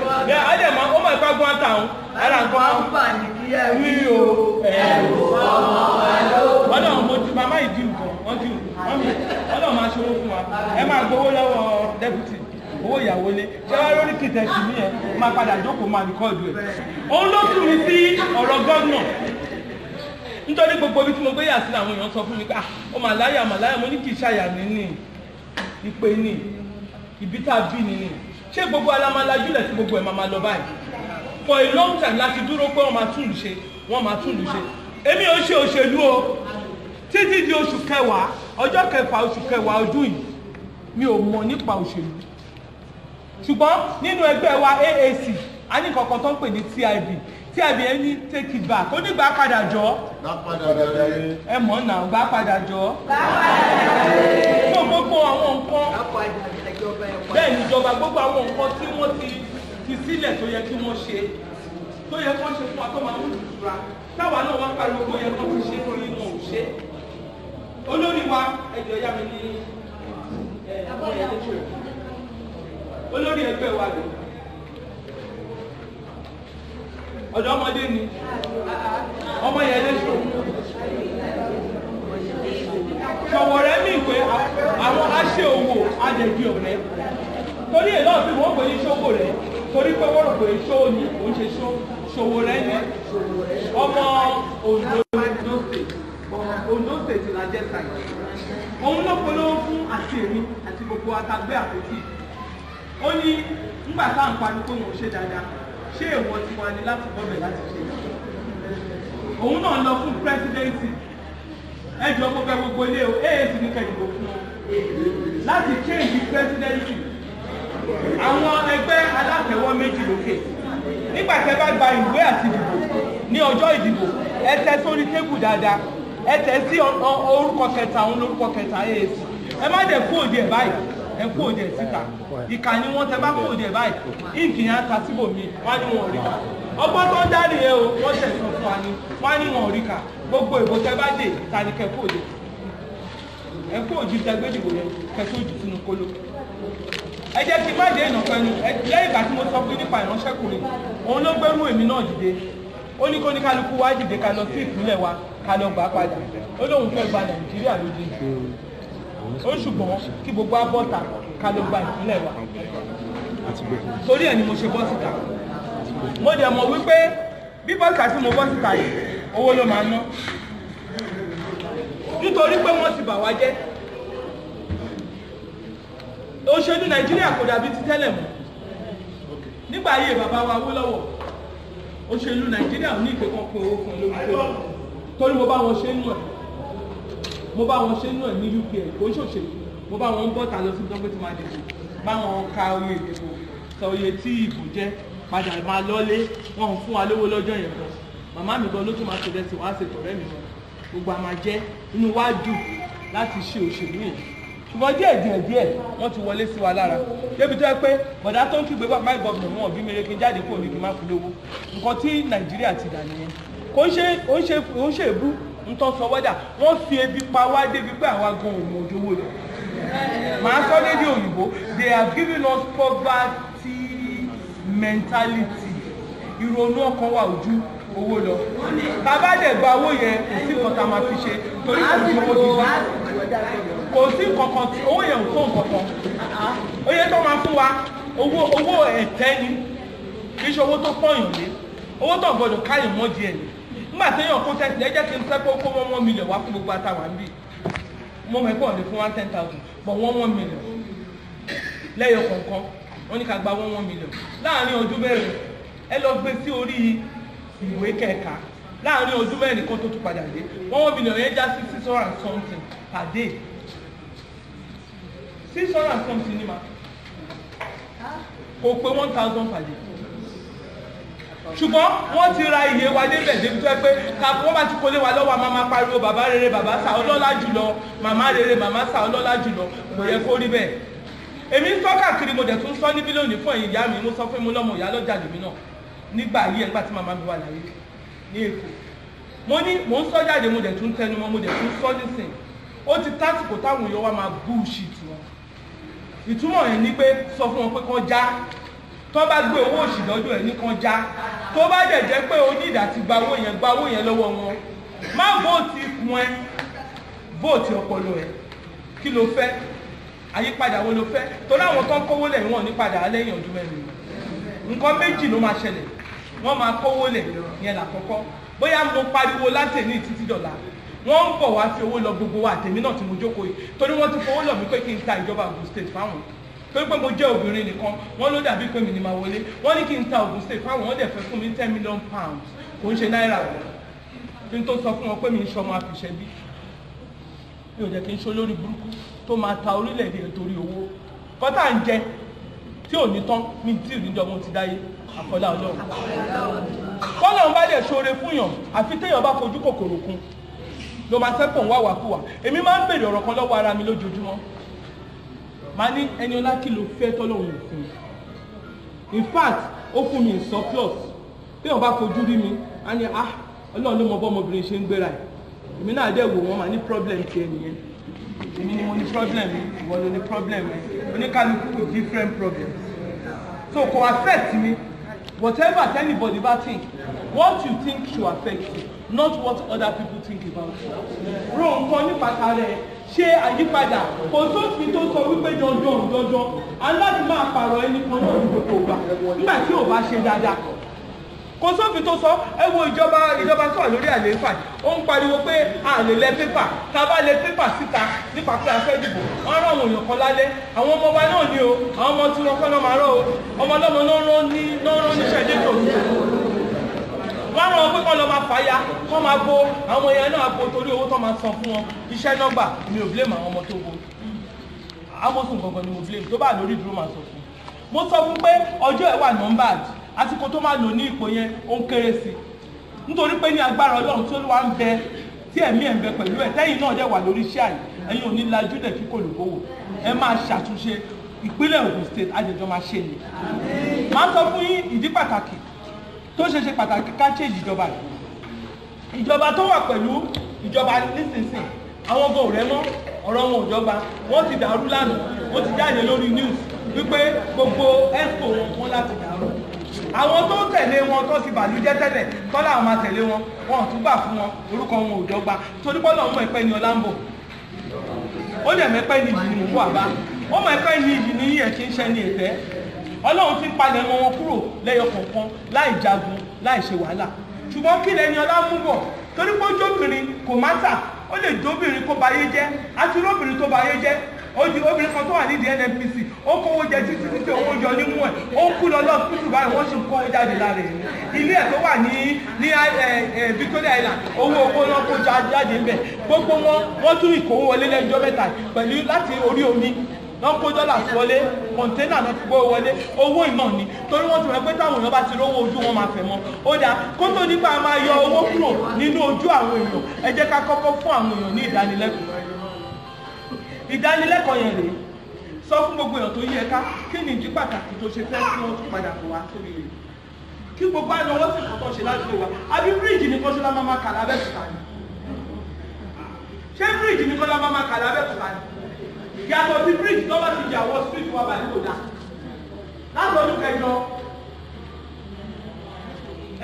ọdẹ mọ ó mọ̀ ìpá gbọ́n àtàwọn ara nǹkan wí o ọlọ́run mo ti màmá ìdí nǹkan wọ́n ti ọlọ́run máa ṣòro fún wa ẹ máa gbowó lọ́wọ́ dẹ́pútì owó ìyàwó lé ṣé wá lórí kìtẹ̀sì ní ẹ̀ máa padà jókòó máa rìkọ́ọ̀dù ẹ̀ òun ló tún mi sí ọ̀rọ̀ gọ́ọ̀nà nítorí gbogbo ibi tí mo gbé yà sí àwọn èèyàn sọ fún mi pé ó mà láyà mo ní kì í ṣàyà mi ní ìpè ní ibi tá a bí ni ní ṣé gbogbo alámalájúlẹ̀ tí gbogbo ẹ̀ máa lọ báyìí for a long time láti dúró pé wọ́n máa tún lù ṣe èmi ò ṣe òṣèlú o títí di oṣù kẹwàá ọjọ́ kẹfà oṣù kẹwàá ọdún yìí mi ò mọ̀ nípa òṣèlú ṣùgbọ́n nínú ẹgbẹ́ wa AAC a ní kankan tó ń pè ní TIB ẹni take it back ó ní gbà padà jọ ẹ mọ̀ náà gbà padà jọ gbogbo àwọn nǹkan bẹ́ẹ̀ ni ìjọba gbogbo àwọn nǹkan tí wọ́n ti fi sílẹ̀ tó yẹ kí wọ́n ṣe fún wa tó máa ń lùtura táwa náà wá pariwo tó yẹ kó ti ṣe torí wọn ò ṣe olórí wa ẹjọ́ yá mi ní olórí ẹgbẹ́ wa rẹ̀ ọ̀dọ́ ọmọdé ni ọmọ yẹn léṣo ṣọ̀wọ̀ rẹ̀ mí pé àwọn aṣẹ́ owó adẹ̀bí ọ̀rẹ́ torí èlò ọ̀sìn wọ́n pè ní ṣòwò rẹ̀ torí pé wọ́n rò pé ṣó ni kò ń ṣe ṣòwò rẹ̀ ni ọmọ Ondo State la jẹ́ sáì òun ló polówó fún àti èmi àti gbogbo atagbé àpótí ó ní nígbà tá à ń parí pé wọn ò ṣe dáadáa ṣé èèwọ̀ ti wà ní láti bọ́bẹ̀ láti ṣe òun náà lọ fún presidency ẹjọ́ gbogbo ilé o AAC ní kẹ́dìbò fún wọn láti change presidency àwọn ẹgbẹ́ alátẹ̀wọ́ méjì lókè nígbà tẹ́ bá gba ìwé àti ìdìbò ní ọjọ́ ìdìbò ẹ tẹ sórí tébù dáadáa ẹ tẹ sí orúkọ kẹta òun lórúkọ kẹta AAC ẹ má dẹ̀ kú òde ẹ̀ báyìí ẹ kú òde ẹ̀ síta ìkà ni wọ́n tẹ bá kú òde ẹ̀ báyìí ìkìyàn ta síbòmí wọ́n á ní wọn ò rí ká ọgbọ́n tó ń dárí yẹn o wọ́n tẹ̀ sọ fún wa ni wọ́n á ní wọn ò rí ká gbogbo ìbò tẹ bá dé ta ni kẹ kú òde ẹ kú òjì tẹgbẹ́ ìdìbò yẹn kẹsí òjì sínú kóló ẹ jẹ́ kí n má dé ìnàpẹ́nu lẹ́yìn ìgbà tí mo sọ fún nípa ìránṣẹ́kùnrin òun ló gbẹ́rú èmi náà dìde ó ní kó ní kálukú wá dìde ká lọ sí ìpínlẹ̀ wa ká lọ gbà padà ó lóun fẹ́ gba Nàìjíríà lójú ó ṣùgbọ́n kí gbogbo abọ́ta ká lọ gba ìpínlẹ̀ wa torí ẹ̀ ni mo ṣe bọ́ síta mo dẹ̀ mọ̀ wípé bí bọ́sítà tí mo bọ́ síta yìí owó ló máa ná nítorí pé wọ́n ti bà wá jẹ́ òṣèlú Nàìjíríà kò dàbí ti tẹ́lẹ̀ mọ́ nígbà ayé bàbá wa Awólọ́wọ̀ òṣèlú Nàìjíríà ò ní ìpè kan pé owó fún lórí pé torí mo bá wọn ṣe nù ẹ̀ ní UK kò ń ṣòṣèlú mo bá wọn bọ́ta lọ sí dọ́gbé tí máa dìbò bá wọn ka oyè ìdìbò sọ oyè tí ìbò jẹ́ padà máa lọ́lé wọn ń fún wa lówó lọ́jọ́ yẹn gan màmá mi gan ló tún máa ṣe lẹ́sìn wá ṣe tọ̀rẹ́ mi gan gbogbo àmà jẹ́ inú wa dùn láti ṣe òṣèlú yẹn ṣùgbọ́n díẹ̀ wọ́n ti wọlé sí wa lára débi tó yẹ pé bọ̀dá tó ń kígbe wá máì gọ́ọ̀nù wọn bí mèrè kí n jáde kúrò níbi má fún lówó nǹkan tí Nàìjíríà ti dà nìyẹn kò ń ṣe èbú ń tọ́ sọ wọ́dà wọ́n fi ebi pa wá débi pé àwa gan òun òjòwò lọ màá sọ lédè òyìnbó they have given us poverty mentality ìrònú ọkàn wa ojú owó lọ bàbá dẹ̀ gba owó yẹn kò sí nǹkan tá a máa fi ṣe torí kò sí owó gidi kò sí nǹkan tí owó yẹn ò tó nǹkan kan oye tó máa fún wa owó ẹ̀tẹ́ ni kì í ṣe owó tó pọ̀yàn lé owó tó gbọdọ̀ káyàn mọ́ díẹ̀ ni nígbà téèyàn kó tẹ́sí ẹ jẹ́ kí n sẹ́kọ̀ọ́ kó wọ́n 1 million wá fún gbogbo àtàwọn àbí mo mọ̀ ẹ̀kọ́ ní fún 10,000 but 1 million lẹ́yọ kọ̀ọ̀kan wọ́n ní ká gba 1 million láàárín ọdún mẹ́rin ẹ lọ gbé sí orí ìwé kẹ̀ka láàárín ọdún mẹ́rin kan tó tún padà dé 1 million yẹn já sí 600 something per day 600 something ni ma kò pé 1,000 per day ṣùgbọ́n wọ́n ti ra iye wa débẹ̀ débi tó ẹ pé wọ́n bá ti kólé wa lọ́wọ́ a máa pariwo bàbá rere bàbá sà ọlọ́lá jùlọ màmá rere màmá sà ọlọ́lá jùlọ kò yẹ kó rí bẹ́ẹ̀ èmi ń sọ káàkiri mo dẹ̀ tún sọ níbí lónìí fún ẹ̀yin ìyá mi mo sọ fún mi lọ́mọ ìyá lọ́jà lèmi náà nígbà yí ẹgbà tí màmá mi wà láyé ní Èkó mo ń sọ jáde mo dẹ̀ tún tẹnu mọ́ mo dẹ̀ tún sọ nísìn ó ti tásìkò táwọn èèyàn wa máa bullshit wọn ìtumọ̀ yẹn ni pé sọ fún wọn pé kán já tó bá gbé owó òṣì lọ́dọ̀ ẹ̀ ní kan já tó bá dẹ̀ jẹ́ pé o ní ìdá ti gba owó yẹn lọ́wọ́ wọn má vóòtì ikùn ẹ vóòtì ọpọlọ ẹ kí ló fẹ́ àyípadà wo ló fẹ́ torí àwọn tó ń kówó lẹ̀ wọ́n ní padà lẹ́yìn ọdún mẹ́rin nǹkan méjì ló máa ṣẹlẹ̀ wọ́n máa kówó lẹ̀ yẹn lákọ́kọ́ bóyá mo pariwo látẹ̀ní títí dọ̀la wọ́n ń bọ̀ wá fi owó lọ gbogbo wa àtẹ̀mí náà tí mo jókòó yìí torí wọ́n ti fowó lọ mí pé kí n ta ìjọba Ògùn state fáwọn torí pé mo jẹ́ obìnrin nìkan wọ́n ló dàbí pé mi ni máa wọlé wọ́n ní kí n ta Ògùn state fáwọn wọ́n dẹ̀ fẹ́ fún mi 10 million pounds kò ń ṣe náírà kí n tó sọ fún wọn pé mi ń ṣọmọ àfiṣẹ́ bí mi ò jẹ́ kí n ṣe olórí burúkú tó máa ta orílẹ̀-èdè torí owó kọ́tà ń jẹ tí ò ní tán mi tí ìrìnjọ mo ti dáyé àfọlá Ọlọ́run kọ́lọ́run bá dẹ̀ ṣoore fún yàn àfi téèyàn bá fojú kòkòrò kun ló máa sẹ́pọ̀ ń wá wàkúwà èmi máa ń bèèrè ọ̀rọ̀ kan lọ́wọ́ ara mi lójoojúmọ́ máa ní Ẹniọlá kí ló fẹ́ tọ́lọ́run fún mi in fact ó fún mi in surplus téèyàn bá fojú rí mi á ní Ọlọ́run ló mọ bọ́ ọmọbìnrin ṣe ń gbéra ẹ̀ èmi náà dẹ̀ wò wọ́n máa ní problem ti ẹnìyẹn èmi ni mo ní problem ìwọ ló ní problem oníkálukú with different problems so kò affect me whatever anybody bá think what you think should affect you not what other people think about you. ro nǹkan nípa tara ẹ ṣe àyípadà kò sófin tó sọ wípé dandan aláti máa pààrọ̀ ẹni kan náà ní gbogbo ìgbà nígbà tí ò bá ṣe dáadáa kò sófin tó sọ ẹ wo ìjọba tó wà lórí àlééfà ó ń pariwo pé a lè lẹ pépà tá a bá lẹ pépà síta nípa pé a fẹ́ dìbò wọ́n rán àwọn èèyàn kan lálẹ́ àwọn ọmọ wa náà ni o àwọn ọmọ tí wọ́n kọ́ náà máa rán o ọmọ ọlọ́mọ náà rán níṣẹ́ dé tòun wọ́n rán wọn pé kọ́ lọ máa fàáya kọ́ máa bo àwọn èèyàn náà bo torí owó tó máa san fún wọn iṣẹ́ nọ́mbà mi ò blame àwọn ọmọ tó bo Amosun gangan ni mo blame tó bá lórí dúró máa sọ fún mo sọ fún pé ọjọ́ ẹ̀ wà numbered àsìkò tó máa lò ní ipò yẹn ó ń kéré sí nítorí pé ní agbára Ọlọ́run tó wá ń bẹ tí ẹ̀mí ẹ̀ ń bẹ pẹ̀lú ẹ̀ tẹ́yìn náà dẹ̀ wà lórí iṣẹ́ àyè ẹ̀yin ò ní lajú dẹ̀ kí kò lògbòwò ẹ máa ṣàtúnṣe ìpínlẹ̀ Ògùn state àjẹjọ máa ṣe ni máa sọ fún yín ìdí pàtàkì tó ṣe pàtàkì ká change ìjọba tó wà pẹ̀lú ìjọba nísinsìnyí àwọn ọgọ́ rẹ̀ mọ́ ọ̀rọ̀ wọn òjọba wọ́n ti dàrú lánàá wọ́n ti jáde lórí news wípé gbogbo expo wọn láti dàrú àwọn tó tẹ̀lé wọn tó ti bàlújẹ́ tẹ́lẹ̀ tọ́lá àwọn máa tẹ̀lé wọn wọn ò tún gbà fún wọn orúkọ wọn òjọba torí bọ́lá ọmọ ẹ̀pẹ́ ni ọlámbò ó dẹ̀ mẹ́pẹ́ ni ìjì ni òwú àbá ó mọ̀ ẹ̀pẹ́ ni ìjì ni yíyẹ kí ń ṣẹ́ ní ẹ̀tẹ́ Ọlọ́run fi palẹ̀ wọn kúrò lẹ́yọ kọ̀ọ̀kan láì jagun láì ṣe wàhálà ṣùgbọ́n kí lẹni ọlá mú bọ̀ torí pé ojóbìnrin kò má tà ó lè jóbìnrin kó bayé jẹ́ àti lóbìnrin tó bayé jẹ́ ó di obìnrin kan tó wà nídìí NNPC ó kówó jẹ títí owó yọ nímú ẹ̀ ó ń kú lọ lọ́ọ̀sìpìtì báyìí wọ́n sì ń kó jáde lára ẹ̀ ilé ẹ̀ tó wà ní Victoria Island owó náà kó jáde ń bẹ̀ gbogbo wọ́n tún ìkówó wọlé lẹ́jọ́ mẹ́ta pẹ̀lú láti orí omi wọ́n kó dọ́là wọlé kọ̀ńténà náà ti gbó wọlé owó ìmọ̀ ni torí wọ́n ti rẹ̀ pé táwọn èèyàn bá ti rówó ojú wọn máa fẹ̀ mọ́ ó dáa kó tó nípa máa yọ owó kúrò nínú ojú àwọn èèyàn ẹ jẹ́ ká kọ́kọ́ fún àwọn èèyàn ní ìdánilẹ́kọ̀ọ́ yẹn rèé sọ fún gbogbo èèyàn tó yí ẹ̀ka kí ni ìdí pàtàkì tó ṣe fẹ́ kí wọ́n tún padà bọ̀ wá sórí rẹ̀ kí gbogbo àná wọ́n sì kọ́kọ́ ṣe láti lè wá àbí bíríìjì ní kọ́ṣọ́lá máa kà lábẹ́kúta ni ṣé bíríìjì ní kọ́ṣọ́lá máa kà lábẹ́kúta ni yàtọ̀ sí bíríìjì tó bá ti di àwọn street wa báyìí kò dá láti ọdún kẹjọ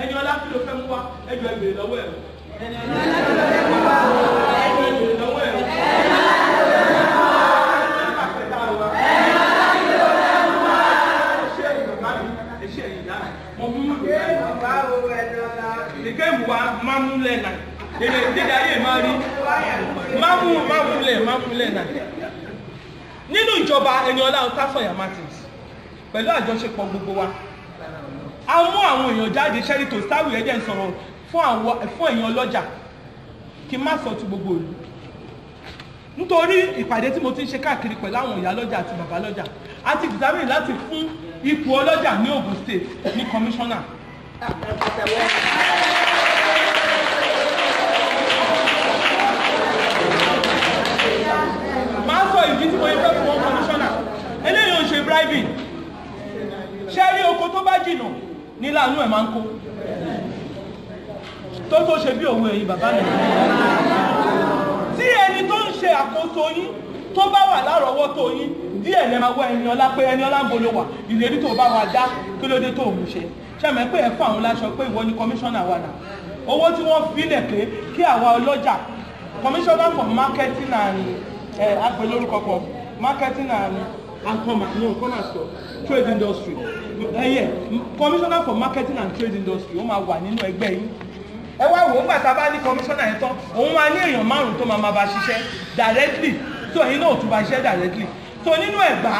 ẹni ọlá kí ló fẹ́ mú wa ẹjọ ẹgbèrè lọ́wọ́ ẹ̀ ẹni ọlá kí ló fẹ́ mú wa ẹjọ ẹgbèrè lọ́wọ́ ẹ̀ ìkéèmù wa máa mú lẹ̀ náà dédé ayé máa rí máa mú lẹ̀ náà nínú ìjọba Ẹniọlá Ọ̀tásọ̀yà Martins pẹ̀lú àjọṣepọ̀ gbogbo wa a mú àwọn èèyàn jáde ṣẹ́rí tó sáwì ẹ̀jẹ̀ ń sọ̀rọ̀ fún èèyàn ọlọ́jà kí n má sọ ti gbogbo ìlú nítorí ìpàdé tí mo ti ń ṣe káàkiri pẹ̀lú àwọn ìyá lọ́jà àti bàbá lọ́jà a ti dìtámì láti fún ipò ọlọ́jà ní Ògùn state ní kọmíṣánná máa sọ ìdí tí mo yẹ fẹ́ fún wọn kọmíṣánná eléyìí ò ń ṣe bribing ṣé rí oko tó bá jìnà níláàánú ẹ̀ máa ń kó tó ṣe bí òun ẹ̀yìn bàbá mi tí ẹni tó ń ṣe àkóso yín tó bá wà lárọ̀ọ́wọ́tó yín díẹ̀ lẹ́ máa wọ Ẹniọlá pé Ẹniọlá ń bolo wà ìlérí tó bá wà dá kí ló dé tó òun ṣe ṣẹ́mi pé ẹ fún àwọn láṣọ pé ìwọ ni kọmíṣánná wà náà owó tí wọ́n filẹ̀ pé kí àwa ọlọ́jà commissioner for marketing and àpè lórúkọ kan marketing and commerce trade industry commissioner for marketing and trade industry ó máa wà nínú ẹgbẹ́ yín ẹ wá wò ó gbà tá a bá ní commissioner yẹn tán òun máa ní èèyàn márùn tó máa bá ṣiṣẹ́ directly so ẹ̀yin náà tún bá ṣiṣẹ́ directly so nínú Ẹ̀gbá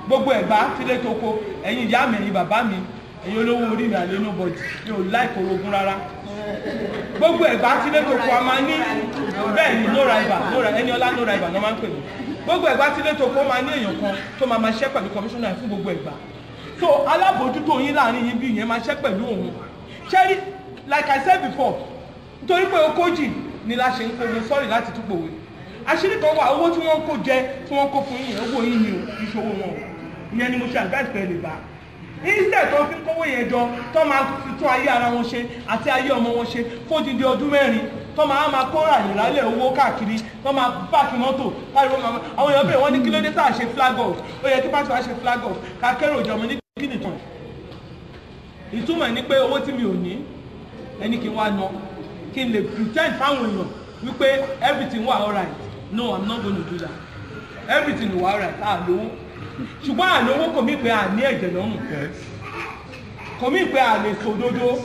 gbogbo Ẹ̀gbá tílé tó kó ẹ̀yin ìyá mi ẹ̀yin bàbá mi ẹ̀yin olówó orí mi àlẹ́ nobody mi ò láìkó orogún rárá gbogbo Ẹ̀gbá tílé tó kó a máa ní bẹ́ẹ̀ ni no rival Ẹniọlá no rival náà máa ń pè mí gbogbo Ẹ̀gbá tílé tó kó máa ní èèyàn kan tó máa ṣiṣẹ́ pẹ̀lú commissioner fún gbogbo Ẹ̀gbá so alábòójútó yín láàrin yín bí ìyẹn máa ṣiṣẹ́ pẹ̀lú òun ṣẹ́rí like I said before nítorí pé okójì ni la ṣe ń kó mi sọ́ọ̀rì láti túpòwe àṣírí kan wà owó tí wọ́n kó jẹ tí wọ́n kó fún yín owó yín ni ìṣòwò wọn ìyẹn ni mo ṣe advice pé lè bá instead tó fi kówó yẹn jọ tó máa fi tún ayé ara wọn ṣe àti ayé ọmọ wọn ṣe fódìdí ọdún 4 tó máa kó ìrálẹ̀ owó káàkiri tó máa páàkì mọ́tò káàkiri àwọn èèyàn bẹ̀rẹ̀ wọ́n ní kí ló dé tá a ṣe flag off ó yẹ kí pásítọ̀ wá ṣe flag off ká kérò ìjọba ní kí nìkan ìtumọ̀ ní pé owó tí mi ò ní ẹni kí n wá ná kí n lè pretend fáwọn èèyàn wípé everything wà alright no I'm not going to do that everything wà alright àlówó ṣùgbọ́n àlówó kò mí pé à ní ẹ̀jẹ̀ lọ́rùn kò mí pé à lè sòdodo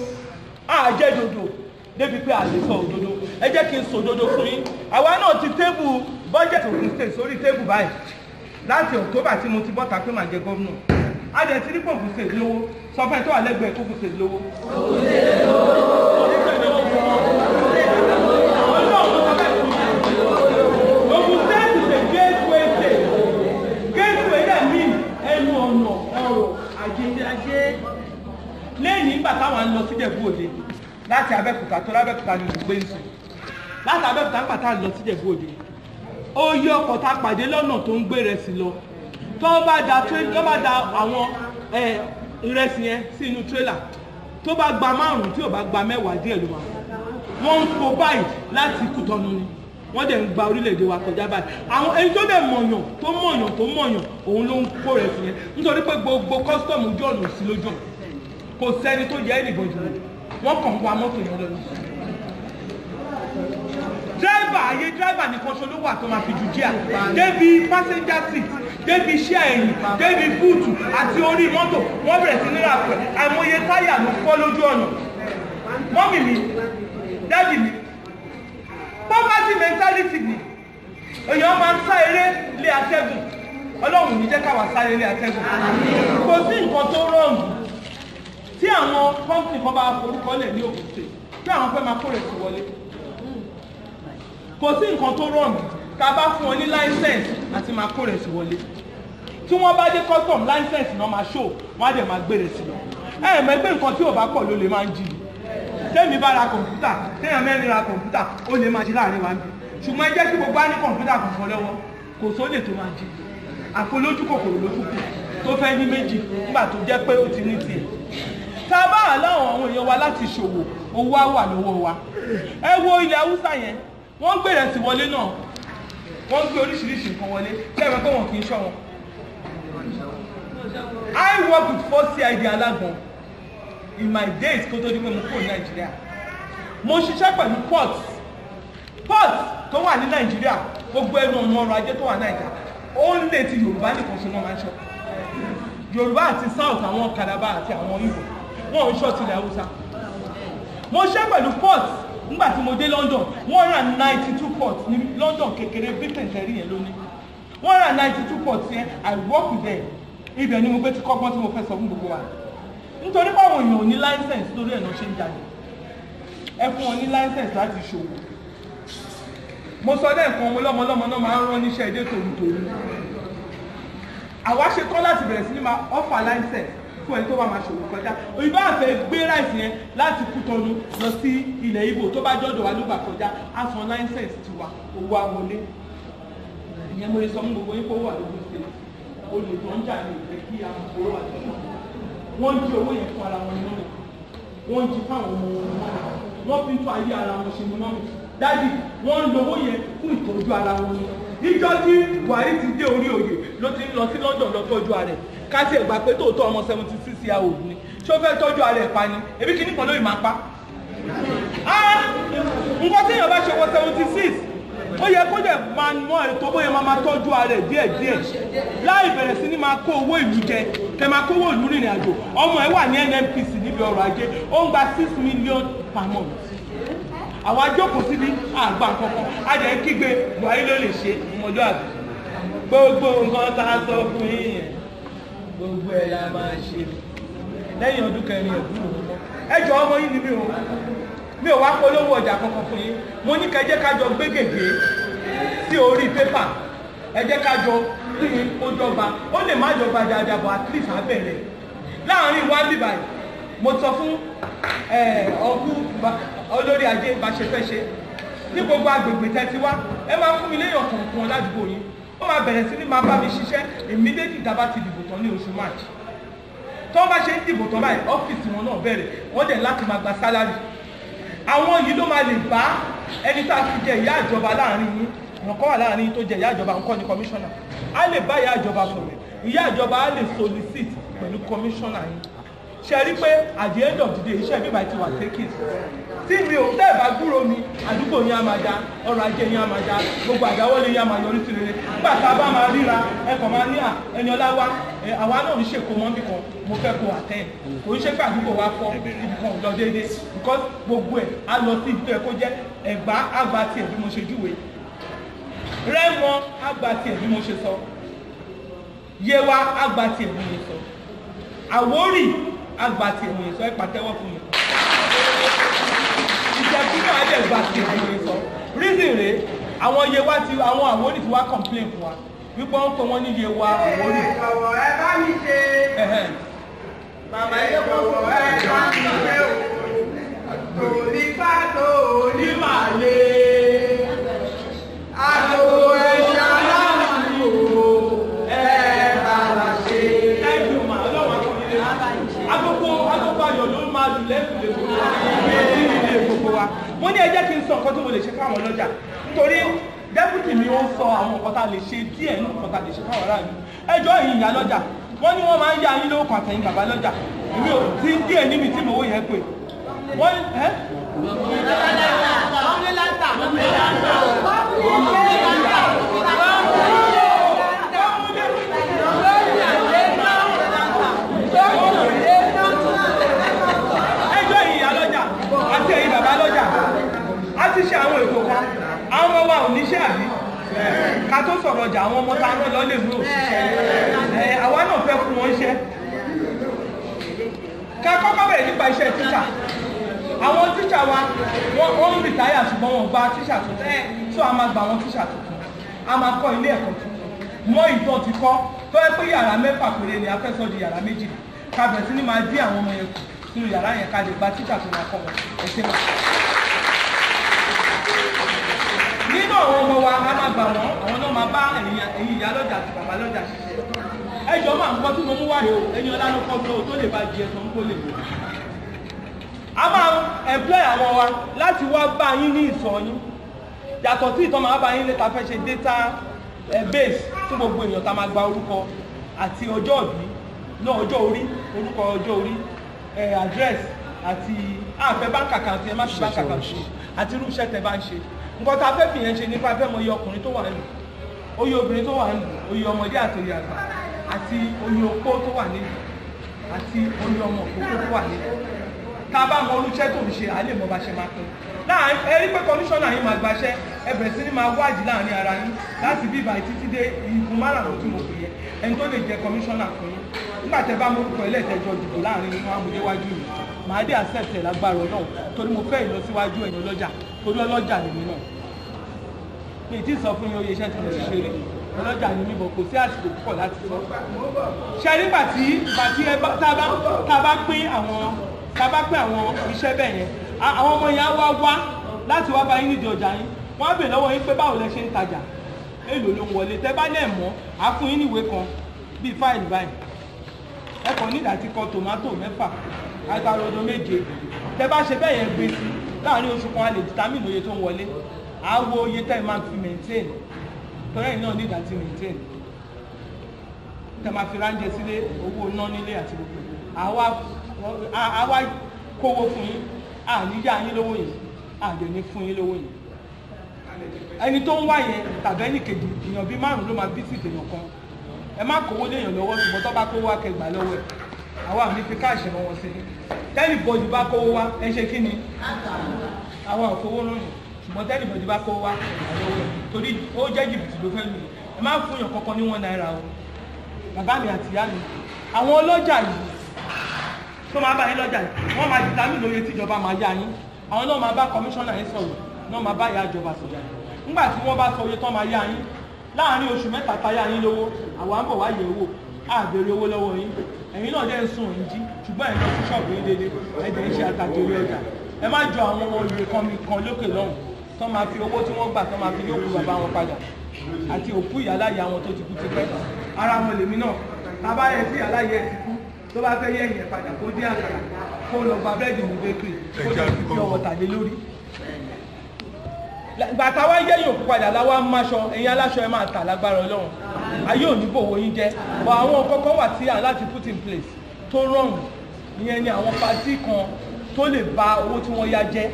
àjẹ́ dodo débi pé à lè sọ òdodo ẹ jẹ́ kí n sòdodo fún yín àwa náà ti tébù budget Ògùn state sórí tébù báyìí láti October tí mo ti bọ́ta pé màá jẹ gómìnà a dẹ̀ ti rí pé Ògùn state lówó sọ fẹ́ tó wà lẹ́gbẹ̀ẹ́ Ògùn state lówó. Ògùn state is a gateway state gateway dẹ̀ mean ẹnu ọ̀nà ọ̀rọ̀ ajé lẹ́yìn nígbà táwọn ń lọ sí Ìjẹ̀bú Òde láti Abẹ́òkúta tó lábẹ́òkúta ni mo gbé ń sùn láti Abẹ́òkúta nígbà tá à ń lọ sí Ìjẹ̀bú Òde ó yí ọkọ̀ tá a pàdé lọ́nà tó ń gbé ìrẹsì lọ tó bá da àwọn ìrẹsì yẹn sí inú tírélà tó bá gba 5 tí ò bá gba 10 díẹ̀ ló máa wọ́n ń kó báyìí láti Kútọ́nù ni wọ́n dẹ̀ ń gba orílẹ̀-èdè wa kọjá báyìí àwọn èyí tó dẹ̀ mọ̀yàn òun ló ń kó ìrẹsì yẹn nítorí pé gbogbo kọ́sítọ́ọ̀mù ojú ọ̀nà sí lójú ọ̀nà kò sẹ́ni tó yẹ ẹnìbọn jùlọ wọ́n kàn wá mọ́tò yẹn lọ́nà. dírẹ́bà nìkan ṣo ló wà tó máa fi jù jíà débi passenger seat débi iṣẹ́ ẹ̀yìn débi búùtù àti orí mọ́tò wọ́n bẹ̀rẹ̀ sí ní ràpẹ̀ àìmọye táyà ló fọ́ lójú ọ̀nà. mọ́mì mi dádì mi poverty mentality ni èèyàn máa ń sá eré lé atẹ́gùn Ọlọ́run ní jẹ́ káwa sáré lé atẹ́gùn kò sí nǹkan tó rọrùn tí àwọn kọ́ńtì kan bá forúkọ lẹ̀ ní Ògùn State tí àwọn fẹ́ máa kó rẹ̀ sí wọlé kò sí nǹkan tó rọrùn tá a bá fún wọn ní láísẹ̀nsì àti máa kó rẹ̀ sí wọlé tí wọ́n bá dé custom láísẹ̀nsì náà máa ṣó wọ́n á dẹ̀ máa gbé rẹ̀ sí lọ mọ̀ pé nǹkan tí ò bá pọ̀ ló lè máa ń jì tẹ́mi bá ra kọ̀ǹpútà téèyàn mẹ́rin ra kọ̀ǹpútà ó lè máa jí láàrin wa ń bì ṣùgbọ́n ẹ jẹ́ kí gbogbo á ní kọ̀ǹpútà kọ̀ọ̀kan lọ́wọ́ kò sólè tó máa jí àfolójú kòkòrò lójú kù tó fẹ́ ní méjì nígbà tó jẹ́ pé ó ti ní tiẹ̀ tá a bá láwọn àwọn èèyàn wa láti ṣòwò owó á wà lọ́wọ́ wa ẹ wo ilẹ̀ Haúsá yẹn wọ́n gbé ìrẹsì wọlé náà wọ́n gbé oríṣiríṣi nǹkan wọlé tí ẹ̀rọ pé wọn kì í ṣọ́ wọn. I work with 4CID Alágbọ̀n in my days kó tó di pé mo kúrò ní Nàìjíríà mo ṣiṣẹ́ pẹ̀lú port tó wà ní Nàìjíríà gbogbo ẹnu ọ̀nà ọrọ̀ ajé tó wà ní Nàìjíríà ó ń lè ti Yorùbá nìkan ṣe náà máa ń ṣọ́ Yorùbá àti South àwọn Calabar àti àwọn Igbo wọn ò ń ṣọ́ tilẹ̀ Haúsá mo ṣe pẹ̀lú port nígbà tí mo dé London 192 ports ní London kékeré Britain tẹ̀rí yẹn lónìí 192 ports yẹn I work with them ibẹ̀ ni mo gbé ti kọ́gbọ́n tí mo fẹ́ sọ fún gbogbo wa nítorí pé àwọn èèyàn ò ní license lórí ẹ̀ náà ṣe ń jáde ẹ fún wọn ní license láti ṣòwò mo sọ lẹ́ẹ̀kan ọmọ lọ́mọ náà máa ń rán níṣẹ́ èdè tòrútòrú àwa ṣe tán láti bẹ̀rẹ̀ sí ní máa offer license fún ẹni tó bá máa ṣòwò kọjá òyìnbó àfẹ́ gbé ráìsì yẹn láti Kútọ́nù lọ sí ilẹ̀ Ìgbò tó bá jọ́dọ̀ wa ló gbà kọjá á san license tiwa owó àwọlé ìyẹn mo lè sọ fún gbogbo yín kó wà lójú sí olè tó ń jà ní ìfẹ́ kí àwọn owó wà lọ́wọ́ wọ́n jí owó yẹn fún ara wọn ní mọ́mì wọ́n jí fáwọn ọmọ wọn ní mọ́mì wọ́n fi ń tún ayé ara wọn ṣe ní mọ́mì dádì wọ́n ń lo owó yẹn fún ìtọ́jú ara wọn ni ìjọ tí Buhari ti dé orí oyè ló ti ń lọ sí London lọ tọ́jú ara ẹ̀ káṣí ẹ̀gbà pé tóòtọ́ ọmọ 76 years old ni ṣé ó fẹ́ tọ́jú ara ẹ̀ pa ni ebi kìíní kan lóyìn máa pa nǹkan tí èèyàn bá ṣe wọ 76 ó yẹ kó dẹ̀ máa mọ ètò bóyá máa tọ́jú ara ẹ̀ díẹ̀díẹ̀ láì bẹ̀rẹ̀ sí ní máa kó owó ìlú jẹ kẹ máa kó owó ìlú rìnrìn àjò ọmọ ẹ̀ wà ní NNPC níbi ọrọ̀ ajé ó ń gba 6 million per month àwọn ajókòó síbi àgbà kankan ajẹ́ kígbe Buhari ló lè ṣe ọmọdé àgbà gbogbo nǹkan tá a sọ fún yín yẹn gbogbo ẹ̀ la máa ṣe lẹ́yìn ọdún kẹrin ẹ̀dúró mọ́ ẹjọ́ ọmọ yín ni mi ò wá polówó ọjà kankan fún yín mo ní kẹjẹ́ kájọ gbé gègé sí orí pépà ẹjẹ́ kájọ pín ó dọ́gba ó lè má jọba dáadáa bọ̀ at least abẹ́rẹ́ láàrin wá bíbáyìí mo sọ fún ọkùn olórí ajé bá ṣe fẹ́ ṣe ní gbogbo agbègbè tẹ́tí wá ẹ máa fún mi léèyàn kọ̀ọ̀kan ládùúgbò yín ó máa bẹ̀rẹ̀ sí ní máa bá mi ṣiṣẹ́ immediately tá a bá ti dìbò tán ní oṣù March tó bá ṣe ń dìbò tán báyìí ọ́fíìsì wọn náà bẹ̀rẹ̀ wọ́n dẹ̀ láti máa gba sálárì àwọn yìí ló máa lè bá ẹni tá a fi jẹ ìyá ìjọba láàrin yín ìrànkọ́ wà láàrin yín tó jẹ ìyá ìjọba nǹkan ní kọmíṣánná a lè bá ìyá ìjọba sọ̀rọ̀ ìyá ìjọba a lè solicit pẹ̀lú kọmíṣánná yín ṣe rí pé at the end of the day iṣẹ́ bíbá ti wà taking tí mi ò tẹ́ ẹ̀ bá gbúrò mi àdúgbò yín á máa da ọrọ̀ ajé yín á máa da gbogbo àdáwọ́lé yín á máa yọrí sí rere nígbà tá a bá máa ríra ẹkàn máa ní ẹni ọlá wa àwa náà ń ṣèkó mọ́bì kan mo fẹ́ kó àtẹ́ kò ń ṣe pé àdúgbò wa fọ́ ibi kan lọ déédéé because gbogbo ẹ̀ á lọ sí ibi tó yẹ kó jẹ́ Ẹ̀gbá àgbà tiẹ̀ bí mo ṣe júwe Rẹ́mọ àgbà tiẹ̀ bí mo ṣe sọ Yewa àgbà tiẹ̀ bí mo sọ Àwórì àgbà tiẹ̀ bí mo sọ ẹ pàtẹ́wọ́ fún mi ìjẹ̀bú náà lè gbà tiẹ̀ bí mo sọ reason rèé àwọn Yewa ti àwọn Àwórì ti wá complain fún wa wípé wọ́n pè wọ́n ní Yewa Àwórì. ẹ bá mi ṣe bàbá yẹn kọ̀wọ̀ ẹ bá mi ṣe o tòní pàtó ní màlẹ àtò ẹ̀ṣẹ̀ aláàmì o ẹ bá wa ṣe. ẹ̀dùn mà ọlọ́wọ́ akọ̀yìn agogo ayọ̀ ló máa dùn lẹ́kùnlé gbogbo ilé gbogbo wa. mo ní ẹ jẹ́ kí n sọ nǹkan tí mo lè ṣe fáwọn ọlọ́jà nítorí dẹ́pútì mi ó sọ àwọn nǹkan tá a lè ṣe díẹ̀ ní nǹkan tá a lè ṣe fáwọn aráàlú ẹjọ́ ìyìn ìyá lọ́jà wọ́n ní wọ́n máa ń yá yín lówó kan àtẹ̀yìn bàbá lọ́jà èmi ò tí díẹ̀ níbi tí mo wó yẹn pé wọ́n ẹ́ ẹjọ́ ìyá lọ́jà àti ẹ̀yìn bàbá lọ́jà a ti ṣe àwọn ètò kan àwọn ọmọ wa ò níṣẹ́ àbí ká tó sọ̀rọ̀ ọjà àwọn ọmọ tá a rán lọ lè mú òṣìṣẹ́ àwa náà fẹ́ fún wọn iṣẹ́ ká kọ́kọ́ bẹ̀rẹ̀ nípa iṣẹ́ tíṣà àwọn tíṣà wa wọ́n ń rìtáyà ṣùgbọ́n wọ́n gba tíṣà tuntun tó a máa gba àwọn tíṣà tuntun a máa kọ́ ilé ẹ̀kọ́ tuntun mọ́ ìtàn ti kọ́ tó yẹ pé yàrá 6 péré ni a fẹ́ sọ di yàrá 2 ká bẹ̀rẹ̀ sí ní máa dín àwọn ọmọ yẹn kù sínú yàrá yẹn ká lè gba tíṣà tó máa kọ́ wọn ẹ̀ṣẹ̀ máa. nínú àwọn ọmọ wa a máa gbà wọ́n àwọn náà máa bá ẹ̀yin ìyá lọ́jà àti bàbá lọ́jà ṣiṣẹ́ ẹjọ́ máa ń kọ́ tí mo mú wáyé o ẹni ọlá ló kọ́ tó lè bá di ẹ̀sán kó lè lò. a máa employ àwọn wa láti wá bá yín ní ìsọ̀ yín yàtọ̀ tí ìtàn máa bá yín léta fẹ́ ṣe data base fún gbogbo èèyàn tá a máa gba orúkọ àti ọjọ́ ìbí náà ọjọ́ orí orúkọ ọjọ́ orí address àti àfẹ́ bank account ẹ má fi bank account ṣe àti irú iṣẹ́ tẹ bá ń ṣe nǹkan tá a fẹ́ fìyẹn ṣe nípa fẹ́ mọ iye ọkùnrin tó wà nínú oye obìnrin tó wà nínú oye ọmọdé àti oye àgbà àti oye opó tó wà nínú àti oye ọmọ òkókó tó wà nínú tá a bá mọ olùṣẹ́ tó ń ṣe àlè mọ bá ṣe máa pín láàrin ẹ rí pé kọmíṣánná yín máa gbaṣẹ́ ẹ bẹ̀rẹ̀ sí ní máa wádìí láàrin ara yín láti bí ìbàyí títí dé igun márùn-ún tí mo pè yẹ ẹni tó lè jẹ kọmíṣánná fún yín nígbà tẹ bá mórúkọ ẹlẹ́tẹ̀jọ dìbò láàrin yín wọn á mú déwájú yìí màá dé accept ẹ̀ lágbára náà torí mo fẹ́ ìlọsíwájú ẹ̀yin ọlọ́jà torí ọlọ́jà lèmi náà mi ì tí ì sọ fún yín oye iṣẹ́ tí mo ti ṣe rí ọlọ́jà ni mí bọ̀ kò sí àsìkò púpọ̀ láti sọ ṣe nígbà tí tá a bá pín àwọn iṣẹ́ bẹ́ẹ̀ yẹn àwọn ọmọ yẹn á wá láti wá bá yín nídìí ọjà yín wọ́n á bèèrè lọ́wọ́ yín pé báwo lẹ ṣe ń tajà èlò ló ń wọlé tẹ́ bá lẹ̀ mọ́ á fún yín níwèé kan bíi fáìlì báyìí ẹ kàn nídàá ti kọ tòmátò 6 àgbàrodo 7 tẹ́ bá ṣe bẹ́ẹ̀ yẹn gbé sí láàrin oṣù kan a lè determine oye tó ń wọlé á wo oye tẹ́ ẹ máa fi maintain torí ẹ̀yin náà nídàá ti maintain tẹ́ máa fi ránjẹ sílé owó ná nílé àti gbogbo àwa kówó fún yín àníyá yín lówó yìí àdẹ̀ ní fún yín lówó yìí ẹni tó ń wá yẹn tàbí ẹnì kejì èèyàn bíi 5 ló máa bí sí ìdènà kan ẹ má kówó léèyàn lọ́wọ́ ṣùgbọ́n tó bá kówó wá kẹgbà lọ́wọ́ ẹ̀ àwa àmì fi káàṣì rán wọn sí i tẹ́nìbọ̀dì bá kówó wá ẹ ṣe kí ni àwa ò fowó rán yàn ṣùgbọ́n tẹ́nìbọ̀dì bá kówó wá lọ́wọ́ ẹ̀ torí ó jẹ́ jìbìtì ló fẹ́ lù ẹ má fún yàn kankan ní 1 náírà o bàbá mi àti ìyá mi àwọn ọlọ́jà yìí tó máa bá yín lọ́jà yìí wọ́n máa dìtàmì lóye tíjọba máa yá yín àwọn náà máa bá kọmíṣánná yín sọ̀rọ̀ náà máa bá ìyá ìjọba sọ̀rọ̀ nígbà tí wọ́n bá sọ oye tán máa yá yín láàárín oṣù 3 tá yá yín lówó àwa ń bọ̀ wá yẹ̀ wò á béèrè owó lọ́wọ́ yín ẹ̀yin náà dẹ́ ń sùn òyìn jí ṣùgbọ́n ẹ̀yin lọ sí ṣọ́ọ̀bù yín déédéé ẹ̀dẹ̀ ń ṣe àtàkèrè ọjà ẹ má jọ àwọn ọmọ olùrè kan mi kan lókè lọ́hùn tán máa fi owó tí wọ́n gbà tán máa fi yókù bàbá wọn padà àti òkú ìyáláyà wọn tó ti kú ti pẹ́ ara wọn lèmi náà tábà yẹ sí ìyáláyà ẹ̀ ti kú tó bá fẹ́ yẹ̀yìn ẹ̀ padà kó dé àkàrà kó lọ gba búrẹ́dì ní bakery kó lọ fi ọwọ́ tàdé lórí ìgbà táwa yẹ yòókù padà láwa ń máṣọ ẹ̀yin aláṣọ ẹ máa tà lágbára Ọlọ́run ayé ò ní bòwò yín jẹ́ bọ̀ àwọn kọ́kọ́ wà tí à láti put in place tó rọrùn ìyẹn ni àwọn pàtí kan tó lè ba owó tí wọ́n yá jẹ́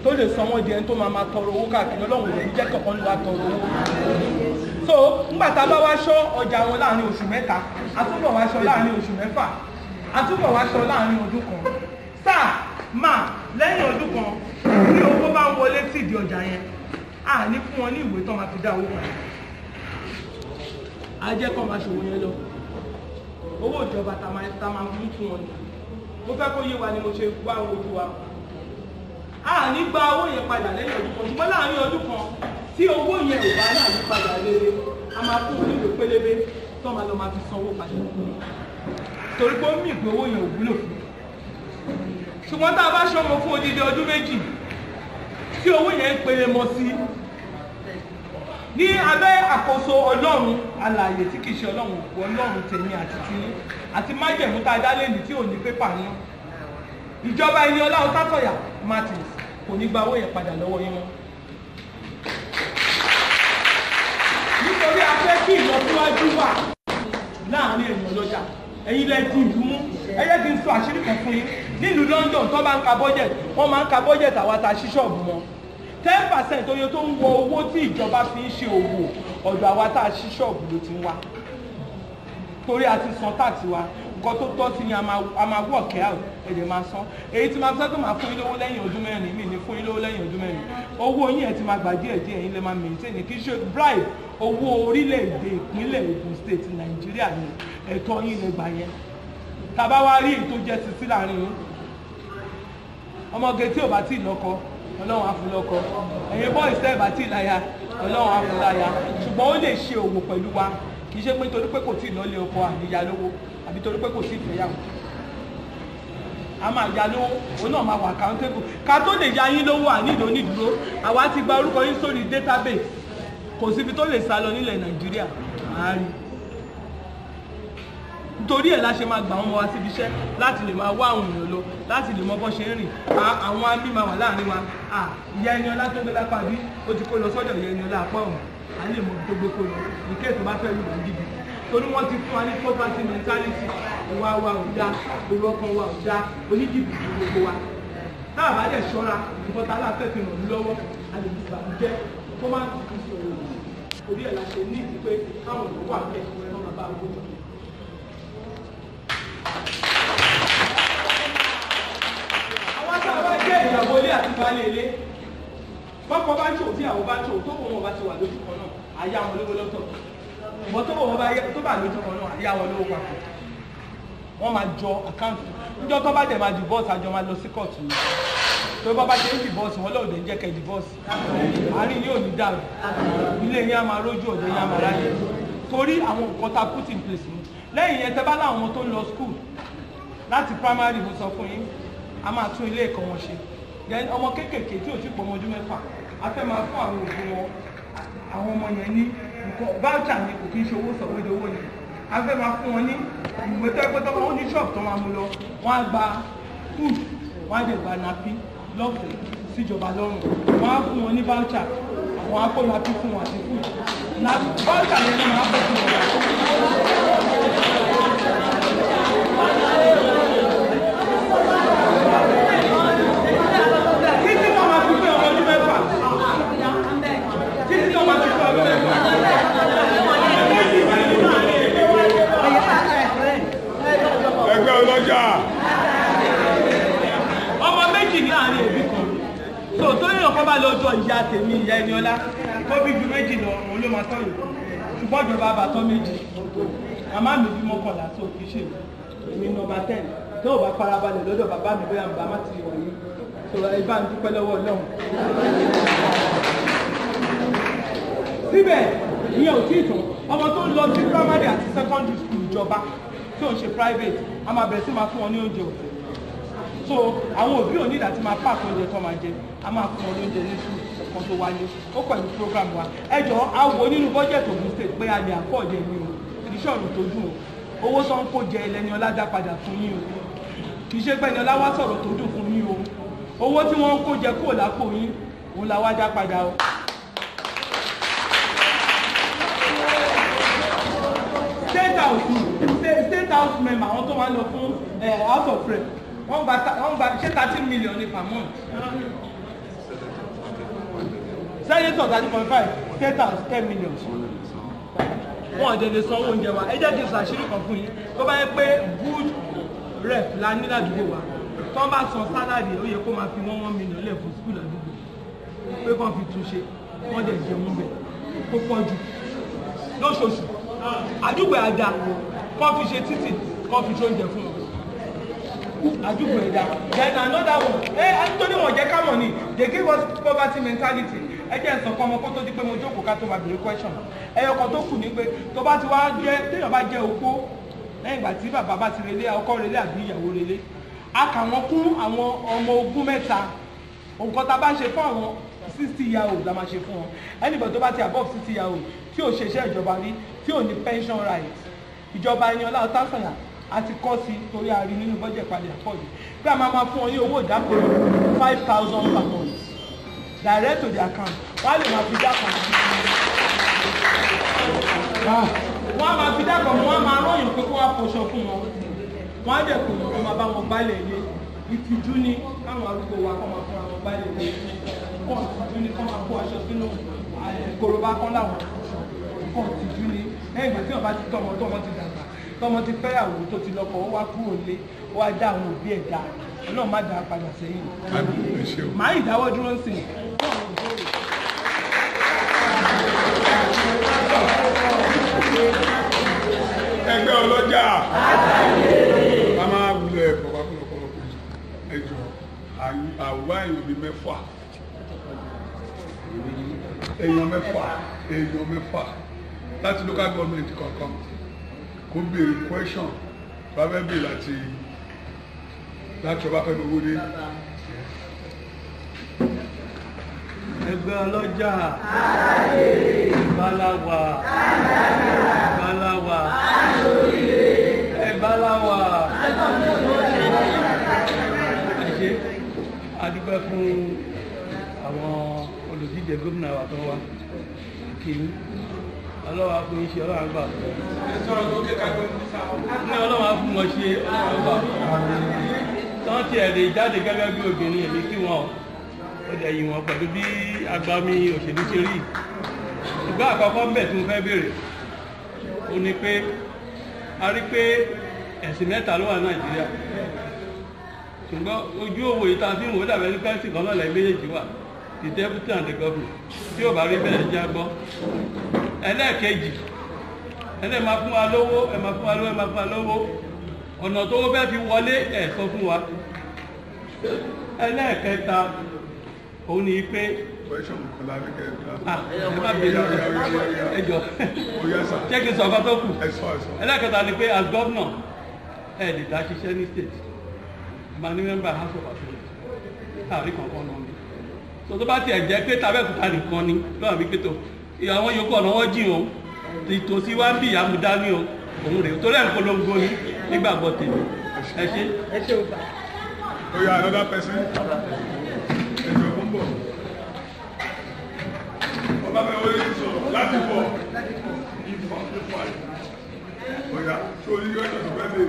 tó lè san wọ́n di ẹni tó máa tọrọ owó káàkiri Ọlọ́run ò lè ní jẹ́ kọ̀ọ̀kan ló wá tọrọ owó so ńgbà tá a bá wá ṣọ́ ọjà wọn láàrin oṣù mẹ́ta àtúbọ̀ wá ṣọ́ láàrin oṣù mẹ́fà àtúbọ̀ wá ṣọ́ láàrin ọdún kan sáà máa lẹ́yìn ọdún kan tí owó bá ń wọlé sí ìdí ọjà yẹn a ní fún wọn ní ìwé tán máa fi dá owó padà a jẹ́ kọ́ máa ṣòwò yẹn lọ owó ìjọba ta máa mú fún wọn ni mo fẹ́ kó yé wa ni mo ṣe wá ojú wa a ní gba owó yẹn padà lẹ́yìn ọdún kan ṣùgbọ́n láàrin ọdún kan tí owó yẹn ò bá náà yí padà rere a máa fún wọn ní ìwé pélébé tó máa lọ máa fi sanwó padà torí pé ó mì pé owó yẹn ò wúlò fún ṣùgbọ́n tá a bá ṣọmọ fún odidi ọdún méjì tí owó yẹn ń pele mọ́ sí ní abẹ́ àkóso Ọlọ́run alààyè tí kìí ṣe Ọlọ́run òkú Ọlọ́run tèmi àti tiyín àti májẹ̀mú tá a dá lẹ́nu tí ò ní pépà ní ìjọba ẹni Ọláwọ́ Sátọ̀yà Martins kò ní gba owó yẹn padà lọ́wọ́ yín mọ́ nítorí a fẹ́ kí ìlọsíwájú wà láàrin èèyàn lọ́jà ẹ̀yin lẹ di ìlú mú ẹ jẹ́ kí n sọ àṣírí kan fún yín nílùú London tó bá ń ka budget wọ́n máa ń ka budget àwa ta ṣí ṣọ́ọ̀bù wọn 10% oye tó ń wọ owó tí ìjọba fi ń ṣe òwò ọ̀dọ̀ àwa tá a ṣí ṣọ́ọ̀bù ló ti ń wá torí a ti san tax wa nǹkan tó tọ́ sí ni a máa work out èdè máa san èyí tí máa sọ pé máa fún yín lówó lẹ́yìn ọdún mẹ́rin mi ní fún yín lówó lẹ́yìn ọdún mẹ́rin owó yín ẹ̀ ti máa gbà díẹ̀ díẹ̀ yín lè máa maintain kì í ṣe bribe owó orílẹ̀-èdè ìpínlẹ̀ Ògùn state Nàìjíríà ni ẹ̀tọ́ yín lè gbà yẹn tàbá wá rí èyí tó jẹ́ sísí láàrin yín ọmọge tí ò bá tí ì lọ́kọ Ọlọ́run á fún lọ́kọ ẹ̀yin bọ́ ìṣẹ́ ìbá tí ì láya Ọlọ́run á fún láya ṣùgbọ́n ó lè ṣe òwò pẹ̀lú wa kì í ṣe pé torí pé kò tí ì lọ́lé ọkọ àníyá lówó àbí torí pé kò tí ì fẹ́yàwó a máa ya lówó òun náà máa wà accountable ká tó lè ya yín lówó àníìdó nídúró àwa ti gba orúkọ yín sórí database kò síbi tó lè sá lọ nílẹ̀ Nàìjíríà àárín nítorí ẹ̀ la ṣe máa gbà wọn wá síbi iṣẹ́ láti lè máa wá àwọn èèyàn lọ láti lè mọ bọ́ ṣe ń rìn àwọn àmì máa wà láàrin wa ìyá ẹni ọlá tó gbé lápá bí ó ti kó lọ sọ́dọ̀ ìyá ẹni ọlá àpá ọ̀hún à lè mọ tó gbé kó lọ ìké ètò bá fẹ́ lù wọ́n gidi torí wọ́n ti fún wa ní poverty mentality ìwà wa ò dá owó ọkàn wa ò dá oníjìbìtì gbogbo wa táà bá dẹ̀ ṣọ́ra nǹkan tá a láfẹ́ fi ràn mí lọ́wọ́ a lè fi bàjẹ́ kó má kí sọ̀rọ̀ orí ẹ̀ la ṣe ní ìdí pé káwọn ìlú wà bẹ́ẹ̀ kí wọ́n máa bá a gbójú. àwọn tá a bá jẹ́ ìyàwó ilé àti baálé ilé bọ́kọ bá ń ṣòwò tí àwọn bá ń ṣòwò tó kò wọn bá ti wà lójú kan náà àyà wọn lówó lọ́tọ̀ ìwọ́n tó wọn bá lójú kan náà àyà wọn lówó papọ̀ wọ́n máa jọ àkáǹtì níjọ́ tó bá dẹ̀ máa divorce àjọ máa lọ sí kóòtù yìí tó bá bá ṣe ń divorce wọn lóòdè ń jẹ́ kẹ́ divorce àárín yóò ní dàrú ilé yẹn á máa rójú òde yẹn á máa ráyè torí àwọn nǹkan tá a put in place mu lẹ́yìn yẹn tẹ́ bá láwọn ọmọ tó ń lọ school láti primary mo sọ fún yín a máa tún ilé ẹ̀kọ́ wọn ṣe then ọmọ kéékèèké tí ò ti pọ̀ ọmọ ọdún mẹ́fà a fẹ́ máa fún àwọn òbí wọn àwọn ọmọ yẹn ní nǹkan voucher ni kò kí ń ṣe owó sọ̀wédowó ni a fẹ́ máa fún wọn ní ìwé tó ẹgbẹ́ tó máa ń ní ṣọ́ọ̀bù tó máa mú lọ wọ́n á gba food wọ́n á dẹ̀ gba napi lọ́fẹ̀ẹ́ síjọba lọ́rùn wọ́n á fún wọn ní voucher àwọn á kó napi fún wọn àti food voucher yẹn ló máa bọ̀ fún wọn. títí tó máa fi pé ọmọ ọdún mẹ́fà títí tó máa fi pé ọdún mẹ́fà. ẹgbẹ́ ọlọ́jà. ọmọ méjì ní àárín òbí kan tó tóyìn ọkọ bá lọ́jọ́ ìyá tèmi ìyá ẹni ọlá tó bí ju méjì lọ òun ló máa tọ́yìn ṣùgbọ́n ìjọba àbàtọ́ méjì màmá mi bí mọ́kànlá tó kì í ṣe èmi nọ́mbà 10 tó ò bá farabalẹ̀ lọ́dọ̀ bàbá mi bóyá bàbá má ti wà yìí tó ibà ń dúpẹ́ lọ́wọ́ Ọlọ́run. síbẹ̀ ìyẹn ò tí ì tán ọmọ tó ń lọ sí primary àti secondary school ìjọba tí ò ń ṣe private a máa bẹ̀rẹ̀ sí máa fún wọn ní oúnjẹ ọ̀fẹ́ so àwọn òbí ò ní ìdá tí máa pààkì oúnjẹ tó máa jẹ a máa fún wọn lóúnjẹ ní sùn kan tó wáyé ó pẹ̀lú program wa ẹ jọ̀ọ́ a wò nínú budget Ògùn state pé a lè àfọ̀jẹ ní o kì í ṣọ̀rọ̀ tó dùn o owó tó ń kó jẹ ẹlẹ́ni ọlá dá padà fún yín o kì í ṣe pé ẹni ọlá wá sọ̀rọ̀ tó dùn fún yín o owó tí wọ́n ń kó jẹ kúrò lápò yín òun la wá dá padà o state house member àwọn tó máa ń lọ fún house of rep wọ́n gba ṣé 13 million ní per month. Senator 30.5 state house 10 million. Wọ́n ọ̀dẹ̀ lè sanwó oúnjẹ wa ẹ jẹ́ kí n ṣàṣírí kan fún yín tó bá yẹ pé good rep la ní ládùúgbò wa tó ń bá san sálárì ó yẹ kó máa fi 1 million lẹ̀ fún school àdúgbò pé kàn fi túnṣe wọ́n dẹ̀ jẹun bẹ̀ kó pọ̀ jù lóṣooṣù àdúgbò àdá kàn fi ṣe títì kàn fi ṣe oúnjẹ fún wọn àdúgbò ẹ̀dá then another one nítorí wọn jẹ́ ká mọ̀ ni they give us poverty mentality ẹ jẹ́ nsọ̀kan ọmọ kó tó di pé mo jókòó ká tó máa béèrè question ẹyọ kan tó kù ní pé tó bá ti wá jẹ́ téèyàn bá jẹ́ opó lẹ́yìn ìgbà tí bàbá bá ti relé ọkọ relé àbí ìyàwó relé a kà wọ́n kún àwọn ọmọ ogún mẹ́ta nǹkan tá a bá ṣe fún àwọn 60 year old la máa ṣe fún wọn anybody tó bá ti above 60 year old tí ò ṣeṣẹ́ ìjọba rí tí ò ní pension right ìjọba ẹni ọlá ọtásànyà a ti kọ́ sí torí a rí nínú budget padà àpọ̀jù pé a máa fún wọn ní owó ìdákòrò 5,000 per month direct to their account wọ́n á lè máa fi dákọ̀ wọ́n á máa fi dákọ̀ wọ́n á máa rọ́yìn pé kó wá fọṣọ fún wọn wọ́n á dẹ̀ kò ní kó máa bá wọn gbálẹ̀ ilé ìtìjú ni káwọn arúgbó wa kọ́ máa fúnra wọn gbálẹ̀ ilé kọ́ ìtìjú ni kọ́ máa kó aṣọ sínú kòròbá kan láwọn kọ́ ìtìjú ni lẹ́yìn ìgbà tí wọ́n bá ti tọ́mọ ti dàgbà tọ́mọ ti fẹ́yàwó tó ti lọ́kọ ó wá kúrò lé ó wá dá àwọn òbí ẹ̀ dá ọlọ́run má dá padà sẹ́yìn màá ìdáwọ́ dúró ń sìn ẹgbẹ́ ọlọ́jà a máa wulẹ̀ bọ̀wá fún ọ̀pọ̀lọpọ̀ ẹjọ́ àwa èèyàn bíi mẹ́fà èèyàn mẹ́fà láti local government kọ̀ọ̀kan kó béèrè question bá fẹ́ béèrè láti ọba fẹ́ lówó dé. ẹgbẹ́ ọlọ́jà ìbáláwà ẹ̀ṣẹ́ adúpẹ́ fún àwọn olùdíje gómìnà wa tó wá kìí ọlọ́wà fún iṣẹ́ ọlọ́wà gbà ní ọlọ́wà fún wọn ṣe ọlọ́wà gbà tán tí ẹ̀ lè jáde gẹ́gẹ́ bí obìnrin èmi kí wọn ó dẹ̀ yìí wọn pẹ̀lú bí agbami òṣèlú ṣe rí ṣùgbọ́n àkọ́kọ́ mbẹ̀ tí mo fẹ́ béèrè ó ní pé a rí pé ẹ̀sìn mẹ́ta ló wà Nàìjíríà ṣùgbọ́n ojú òwò ìta tí mo dàbẹ̀ ní pẹ́ǹsì kan náà lẹ́yìn méjèèjì wà the deputy and the governor tí ò bá rí bẹ́ẹ̀ jẹ́ gbọ́ ẹlẹ́ẹ̀kejì máa fún wa lówó ọ̀nà tó fẹ́ fi wọlé ẹ̀ sọ fún wa ẹlẹ́ẹ̀kẹta òun ni pé ẹjọ́ ṣé kí n sọ ọ̀kan tó kù ẹlẹ́ẹ̀kẹta ni pé as governor ẹ̀ lè dá ṣiṣẹ́ ní state ma ní member house of assembly àrí kankan náà ni so tó bá tiẹ̀ jẹ́ pé tàbẹ́kùtà nìkan ni lọ́wọ́ mi pétó àwọn yòókù ọ̀nà wọ́n jìn o tòsí wá ń bí ìyá mu dání o òun rèé torí ẹ̀ ń polongo ní nígbàgbọ́ tèmi ẹ ṣe o gbà. Oya another person. Ẹjọ́ fún bọ̀. Ọba fẹ́ wọlé sọ̀rọ̀ láti bọ̀. Oya ṣé o ní yọ̀ọ́ tó fẹ́ lè.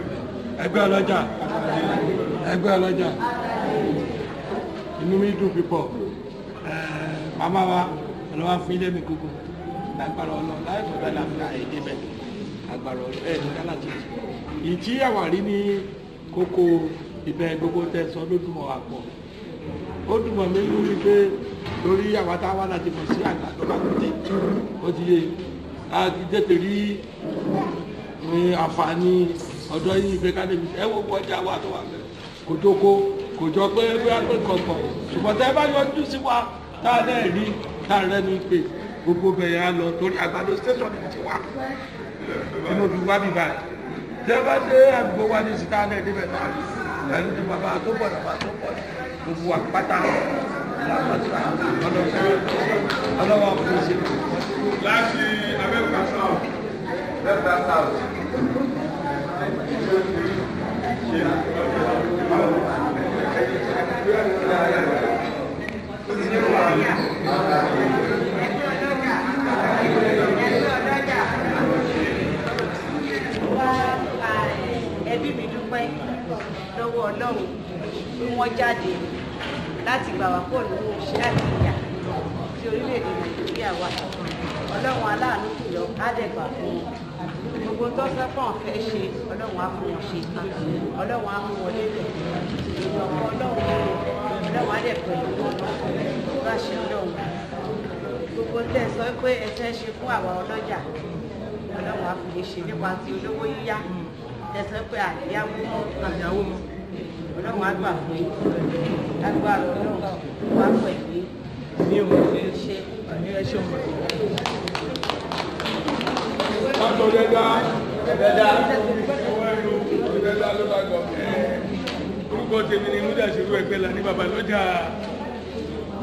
Ẹgbẹ́ ọlọ́jà inú mi dùn pípọ̀ màmá wa ọlọ́wà fún ilé mi gbogbo lágbára ọlọ́ láìpẹ́ bẹ́ẹ̀ láfíà èdè bẹ́ẹ̀ agbára ọlọ́ ẹ̀ ní kálàjì ìtí àwárí ní kókó ibẹ̀ gbogbo tẹ̀sán ló dùnmọ̀ wà pọ̀ ó dùnmọ̀ mi lú wípé lórí àwátá wà láti mọ̀ sí àgbà tó bá kúté ó ti yé láti tètè rí àǹfààní ọ̀dọ́ yìí ìgbé kálẹ̀mí ẹ wo ọjà wà tó wà bẹ̀rẹ̀ kò tó kó kò jọ pé bí wọ́n pè kọ̀ọ̀kan ṣùgbọ́n tẹ́ bá yọjú sí wa tá a dẹ́ rí tá a rẹ́nu pé gbogbo bẹ̀rẹ̀ á lọ torí àgbàdo station ni mo ti wà tí mo fi wá bí báyìí tẹ́ bá dé àdúgbò wa ní síta náà níbẹ̀ náà ẹni tí bàbá tó pọ̀ gbogbo wa pátá ọlọ́wọ́ fún ṣe. Láti Abẹ́òkúta South. lọ́wọ́ Ọlọ́run bí wọ́n jáde láti gbà wá kó nínú iṣẹ́ àti ìyà tí orílẹ̀-èdè Nàìjíríà wà. Ọlọ́run aláàánú jùlọ á dẹ̀ gbà fún wọn. Gbogbo tó fẹ́ fọ́n fẹ́ ṣe Ọlọ́run á fún wọn ṣe. Ọlọ́run á mú wọn lélẹ̀. Ọlọ́run á dẹ̀ pẹ̀lú wọn bá ṣe Ọlọ́run. Gbogbo tẹ́ sọ pé ẹ fẹ́ ṣe fún àwa ọlọ́jà Ọlọ́run á fi lè ṣe nípa ti olówó yíyá. Ẹ sọ pé àyáwó mọ́. Ọlọ́run á gbà fún yín. Agbára Ọlọ́run wá pẹ̀lú ní òun ṣe. ní ẹṣẹ́ ọmọ orúkọ tèmi ni Múdàṣírù Ẹgbẹ́lá ní bàbá lọ́jà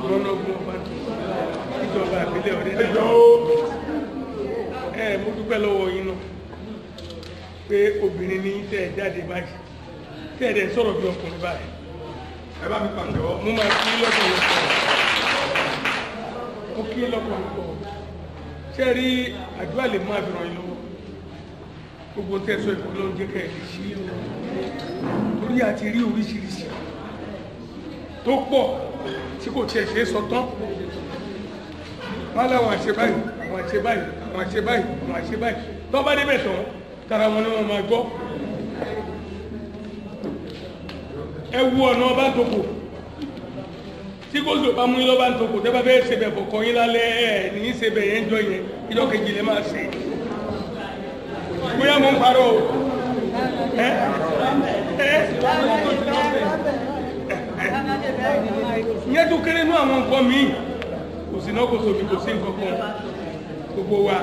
rọ́nọ́gbọ́n ọba ìjọba ìpínlẹ̀ Ọ̀dẹ́dà. Mo dúpẹ́ lọ́wọ́ yín náà pé obìnrin ní tẹ́ jáde báyìí tẹ́ ẹ̀dẹ̀ sọ̀rọ̀ bí ọkùnrin báyìí. ẹ bá mi pàtẹ́wọ́. Mo máa kí lọ́pọ̀lọpọ̀ mo kí lọ́pọ̀lọpọ̀ ṣé rí àdúrà lè máa fi ràn yín lọ́wọ́ gbogbo tẹ́sọ̀ ẹ̀kọ́ ló ń jẹ́ kẹ́ ẹ̀ lè ṣí torí àti rí oríṣiríṣi tó pọ̀ tí kò tiẹ̀ ṣe é sọ tán wọ́n láwọn àṣẹ báyìí àwọn àṣẹ báyìí àwọn àṣẹ báyìí àwọn àṣẹ báyìí tó bá débẹ̀ tán tara wọn ni wọ́n máa gbọ́ ẹ wu ọ̀nà ọba tó kù tí kò sọ bá mú yín lọ́ba tó kù tẹ́ bá fẹ́ ṣe bẹ̀ fọ̀ kọ́ yín lálẹ́ ẹ̀ ní í ṣe bẹ̀ yẹn jọ yẹn ìjọ kejì lè máa ṣe bóyá mo ń parọ́ o ìyẹn tó kéré nú àwọn nǹkan míì kò sí náà kò sómi kò sí nǹkan kan gbogbo wa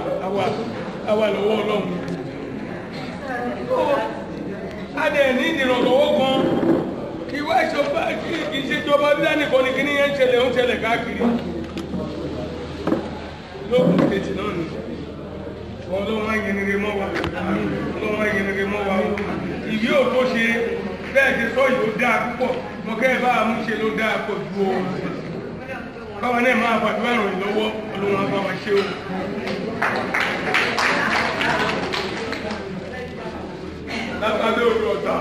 àwa lọ́wọ́ Ọlọ́run a dẹ̀ ní ìdìrànlọ́wọ́ kan kí wá ìṣọba kì í ṣèjọba bí lánìkan ni kí ní yẹn ń ṣẹlẹ̀ káàkiri lókùn tètè náà ni Ọlọ́run ayẹnire mọ́ wa Ọlọ́run ayẹnire mọ́ wa ìwé ò tó ṣe bẹ́ẹ̀ ti sọ yìí ó dáa púpọ̀ mọ̀kẹ́ bá a mú ṣe ló dáa pọ̀ ju o báwa náà máa fàdúrà ràn yín lọ́wọ́ Ọlọ́run á bá wa ṣe o. látàdé ojú ọ̀tá.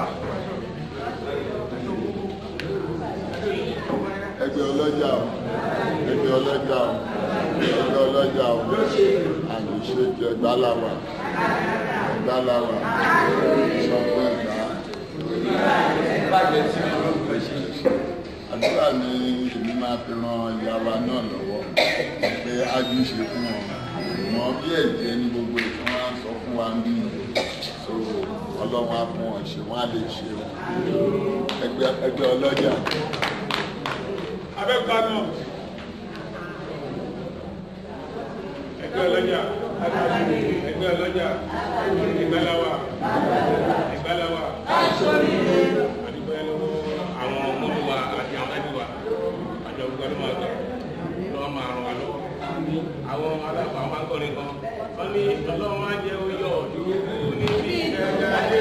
ẹgbẹ́ ọlọ́jà o ẹgbẹ́ ọlọ́jà o ẹgbẹ́ ọlọ́jà o àyíṣe jẹ gbáláwà sọpọ̀ ẹ̀dá àdúrà ni èmi máa fi ran ìyàwó náà lọ́wọ́ pé ájú ṣe fún wọn mọ bí ẹ̀jẹ̀ ní gbogbo ìfún wa ń sọ fún wa ń bí so Ọlọ́run á fún wọn ṣe wọn á lè ṣe ẹgbẹ́ ọlọ́jà. abẹ́kọ̀ọ́ náà ẹgbẹ́ ọlọ́jà ẹgbẹ́ ọlọ́jà ìgbàláwà àdúgbò àwọn ọmọdé wa àti àwọn ẹbí wa àjọ gbogbo ló máa gbà lọ́wọ́ máa ràn wá lọ́wọ́ àwọn aláàbò àwọn akọrin kan wọ́n ní Ọlọ́run máa jẹ́ oyọ̀ dúró ní bí ìgbàjáde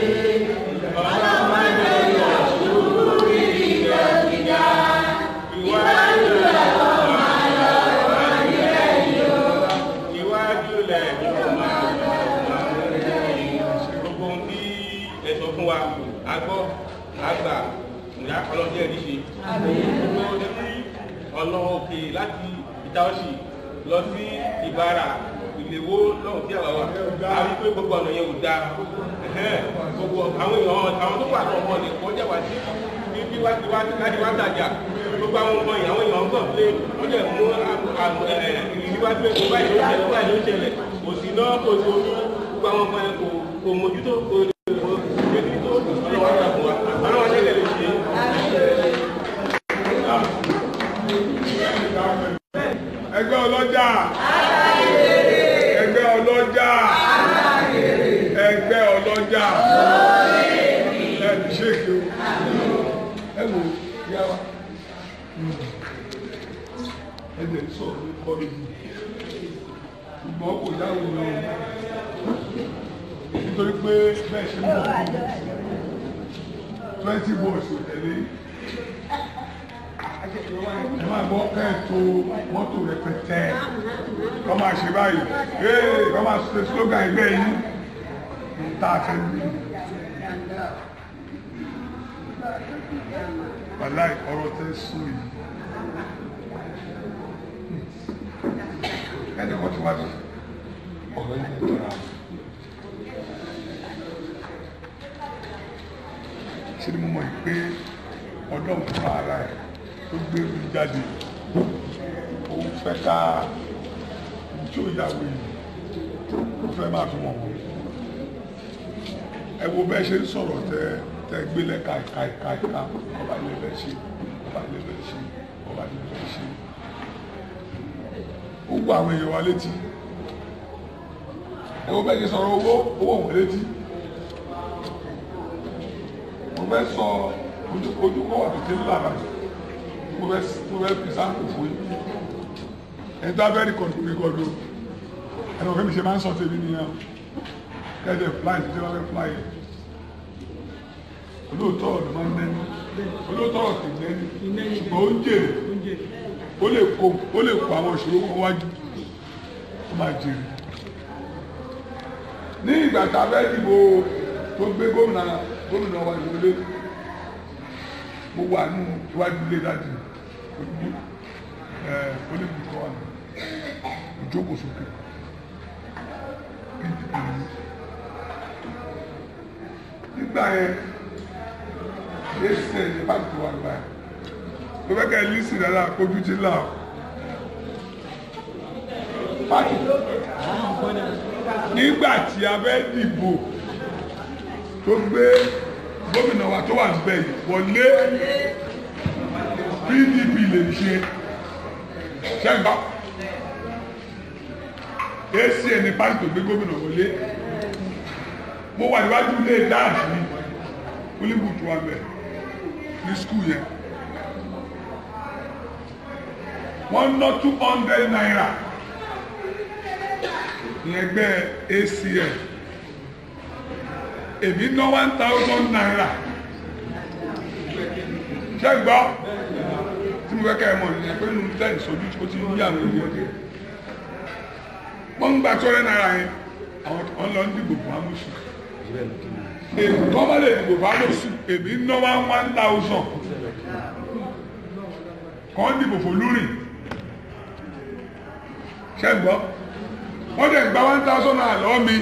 Ọlọ́run máa jẹ́ oyọ̀ dúró ní bí ìgbàjíjà iwájú lẹ́yìn máa lọ wájú lẹ́yìn o iwájú lẹ́yìn o máa lọ wájú lẹ́yìn gbogbo ohun tí ẹ sọ fún wa agbọ́ àgbà ìyá ọlọ́jẹ́ ẹ̀rí ṣe gbogbo ní ọ̀nà òkè láti Ìtaòṣì lọ sí Ìbàrà Ìléwó lọ́hùn tí àwa wà á rí pé gbogbo ọ̀nà yẹn ò dáa gbogbo àwọn èèyàn àwọn tó wà náà wọ́n lè kọjá wá sí bí láti wá tàjà gbogbo àwọn ọmọ ìyàwó èèyàn ń gbọ̀ pé wọ́n jẹ́ mú ìrìnwájú ẹ̀kọ́ báyìí ló ṣẹlẹ̀ kò sí náà kò sí ojú gbogbo àwọn ọmọ yẹn kò mójútó kò ṣe kí tó ọ̀nà wá gbà fún wa àwọn ọmọ ṣẹlẹ̀ lè ṣe. ẹgbẹ́ ọlọ́jà ẹgbẹ́ ọlọ́jà ẹgbẹ́ ọlọ́jà ẹni ṣéèkì o ẹ wò yá wa ẹgbẹ́ sọ̀rọ̀ kọ́ mi ṣùgbọ́n kò dáhùn lọ nítorí pé bẹ́ẹ̀ ṣe ń bọ̀ 20 bọ́ọ̀sì tẹ̀lé ẹ máa gbọ́ kẹ́ẹ̀tọ́ mọ́tò rẹpẹtẹ kọ́ máa ṣe báyìí kọ́ máa ṣe slogan ẹgbẹ́ yìí ń ta àfẹ́ mi wàláì ọ̀rọ̀ tẹ́ sún yìí ẹni kan ti wá sí ọ̀rọ̀ yìí tọ́ra ṣe ni mo mọ̀ pé ọdún fún ara ẹ̀ tó gbé mi jáde òun fẹ́ ká tí ó yàwó yìí ó fẹ́ máa fi wọ̀n wọ́n ẹ wo bẹ́ẹ̀ ṣe ń sọ̀rọ̀ tẹ gbélé káìká ọba ilé bẹ́ẹ̀ ṣe ọba ilé bẹ́ẹ̀ ṣe ọba ilé bẹ́ẹ̀ ṣe ó gbọ́ àwọn èèyàn wa létí ẹ wo bẹ́ẹ̀ ṣe sọ̀rọ̀ owó wọn létí mo fẹ́ sọ ojú kọ́ wà tó ti ń là báyìí mo fẹ́ fi sáǹpù fún yín ẹ̀ tó abẹ́rẹ́ kọ̀ọ̀dù ẹ̀rọ fẹ́ mi ṣe máa ń sọ tèmi nìyẹn kẹ́ẹ̀dẹ̀ fly ti wá fẹ́ fly olóòótọ́ ọ̀dọ̀ máa ń nẹ́ni olóòótọ́ ọ̀dọ̀ kì í nẹ́ni ṣùgbọ́n ó ń jèrè ó lè kó àwọn ìṣòro kan wájú ó máa jèrè ní ìgbà tá a fẹ́ dìbò tó gbé gómìnà wa ìwọlé mo wà ní iwájú ilé dájú olùbùkọ́ wà ní ìjókòó sókè nígbà yẹn yéésì ní pàtó wà gbà tó fẹ́ kẹ́ lísì dára kójú ti là pàtó nígbà tí a fẹ́ dìbò tó gbé gómìnà wa tó wà níbẹ̀ yìí wọlé PDP lè ṣe ṣẹ́gbà ACN ní pàtó tó gbé gómìnà wọlé mo wà níwájú ilé dáàbì ní olùbùtù wa bẹ̀ ní skul yẹn wọ́n ná 200 naira ní ẹgbẹ́ ACN èmi ná 1000 naira ṣé gbọ́ tí mo fẹ́ kẹ́ ẹ mọ̀ nìyẹn pé nínú tẹ́lẹ̀ sójú tí ó ti yí àwọn ènìyàn dé wọ́n ń gba 200 naira yẹn àwọn ọ̀nà ń dìbò fún amúṣù èmi tó bá lè dìbò fún amúṣù èmi ná 1000 kàn dìbò fún lúrìn ṣé gbọ́ wọ́n dẹ̀ gba 1000 naira lọ́wọ́ mi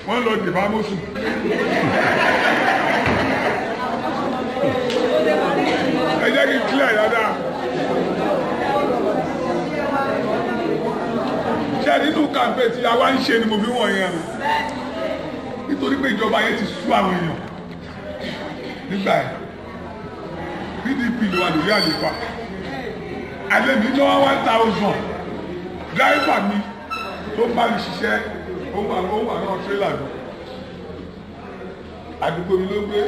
wọ́n lọ dìbò amúṣù. ẹ jẹ́ kí n clear dáadáa ṣe nínú kàmpé tí a wá ń ṣe ni mo fi wọ̀nyẹn nítorí pé ìjọba yẹn ti sú àwọn èèyàn nígbà yẹn PDP ló wà lórí àlefa alẹ́ mi náà 1000 dráìfà mi tó bá mi ṣiṣẹ́ ohun àwọn tírélà lọ àdúgbò mi ló gbé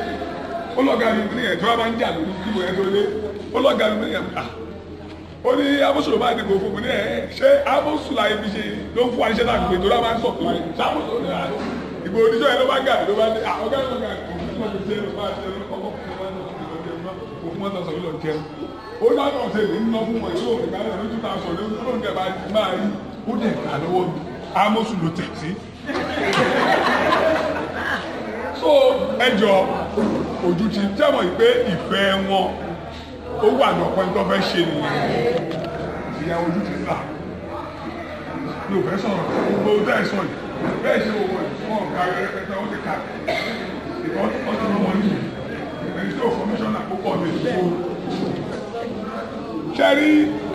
ó lọ́gàá mi ní ẹ̀ tó wá máa ń jà lórí ìdìbò ẹ̀ tó lé ó lọ́gàá mi ní ẹ̀ ó ní abóṣòro máa dìbò fún mi ní ẹ̀ ṣé abóṣùlà ibi ṣe ló ń fún wa níṣẹ́ náà gbé tó rá máa ń sọ̀tò rẹ̀ ṣàbóṣòro ní àná ìbò oníṣọ́ yẹn ló bá gà ló bá dé ọ̀gá ló gà òfin mọ́tò sọ̀rọ̀ lọ jẹun ó dáná ọ̀sẹ̀ lè ń lọ fún wọn ìlú òkè káyọ̀ ní 2000 ló ń dẹ̀ máa rí ó dẹ̀ gbà lọ́wọ́ mi amóṣù ló tẹ̀ sí. so ẹjọ ojú ti tẹ́mọ̀ yìí pé ìfẹ́ wọn ó wà lọ́pọ̀ tó fẹ́ ṣe nìyẹn ìyá ojú ti là ní òfẹ́ sọ̀rọ̀ gbogbo tẹ́ sọ yìí bẹ́ẹ̀ ṣe owó ìfún ọ̀gá rẹpẹtẹ ó ti ká ìkọ́ ọtún ló wọ́n yìí ẹni tó fọmíṣọ́nà púpọ̀ ní ìfowó ṣẹ́rí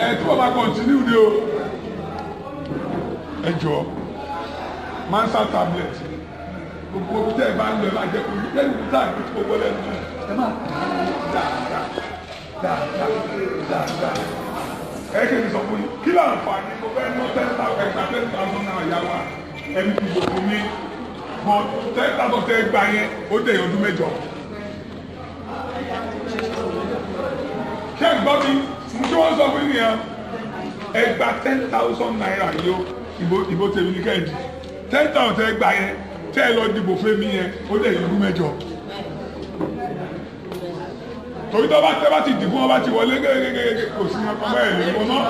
ẹ̀tí wọ́n máa kọ̀ntínú ní o ẹjọ́ mansa tablet gbogbo tẹ́ ẹ bá ń lọ ẹ máa jẹ́ kó lẹ́nu dáa ní gbogbo lẹ́nu ẹ máa dáadáa ẹ kéde sọ fún yín kí láǹfààní mo fẹ́ ná 10,000 náà yá wa ẹni tí gbogbo mi bọ́ 10,000 tẹ́ gbà yẹn ó dẹ̀ yẹn ọdún mẹ́jọ. ṣé ẹ gbọ́ mi tí wọ́n sọ fún yín ẹ gba 10,000 naira yìí ó ìbò tèmi ní kẹ́ẹ̀dì 10,000 tẹ́ gbà yẹn tẹ́ ẹ lọ dìbò fún mi yẹn ó dẹ̀ yẹn ọdún mẹ́jọ. torí tó bá tẹ́ bá ti dìbò wọn bá ti wọlé gẹ́gẹ́gẹ́ kò sí ọkọ bẹ́ẹ̀ lè wọ́n náà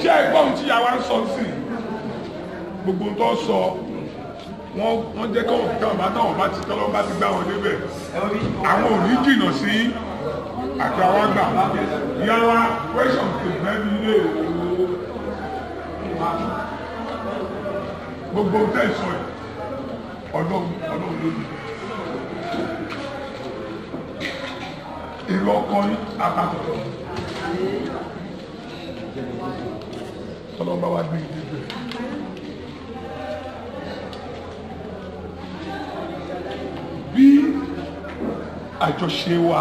ṣé ẹ gbọ́ ohun tí yàrá ń sọ sí gbogbo tó sọ wọ́n jẹ́ káwọn táwọn bá ti tọ́lọ́ bá ti gbá wọn débẹ̀ àwọn ò ní jìnnà sí àti àwọn àgbà ìyá wa question tó mẹ́bí ilé gbogbo tẹ̀sán ẹ̀ ọlọ́run lónìí èrò ọkọ ní àpapọ̀ ọlọ́run bá wá gbé ìdíje bí àjọṣe wa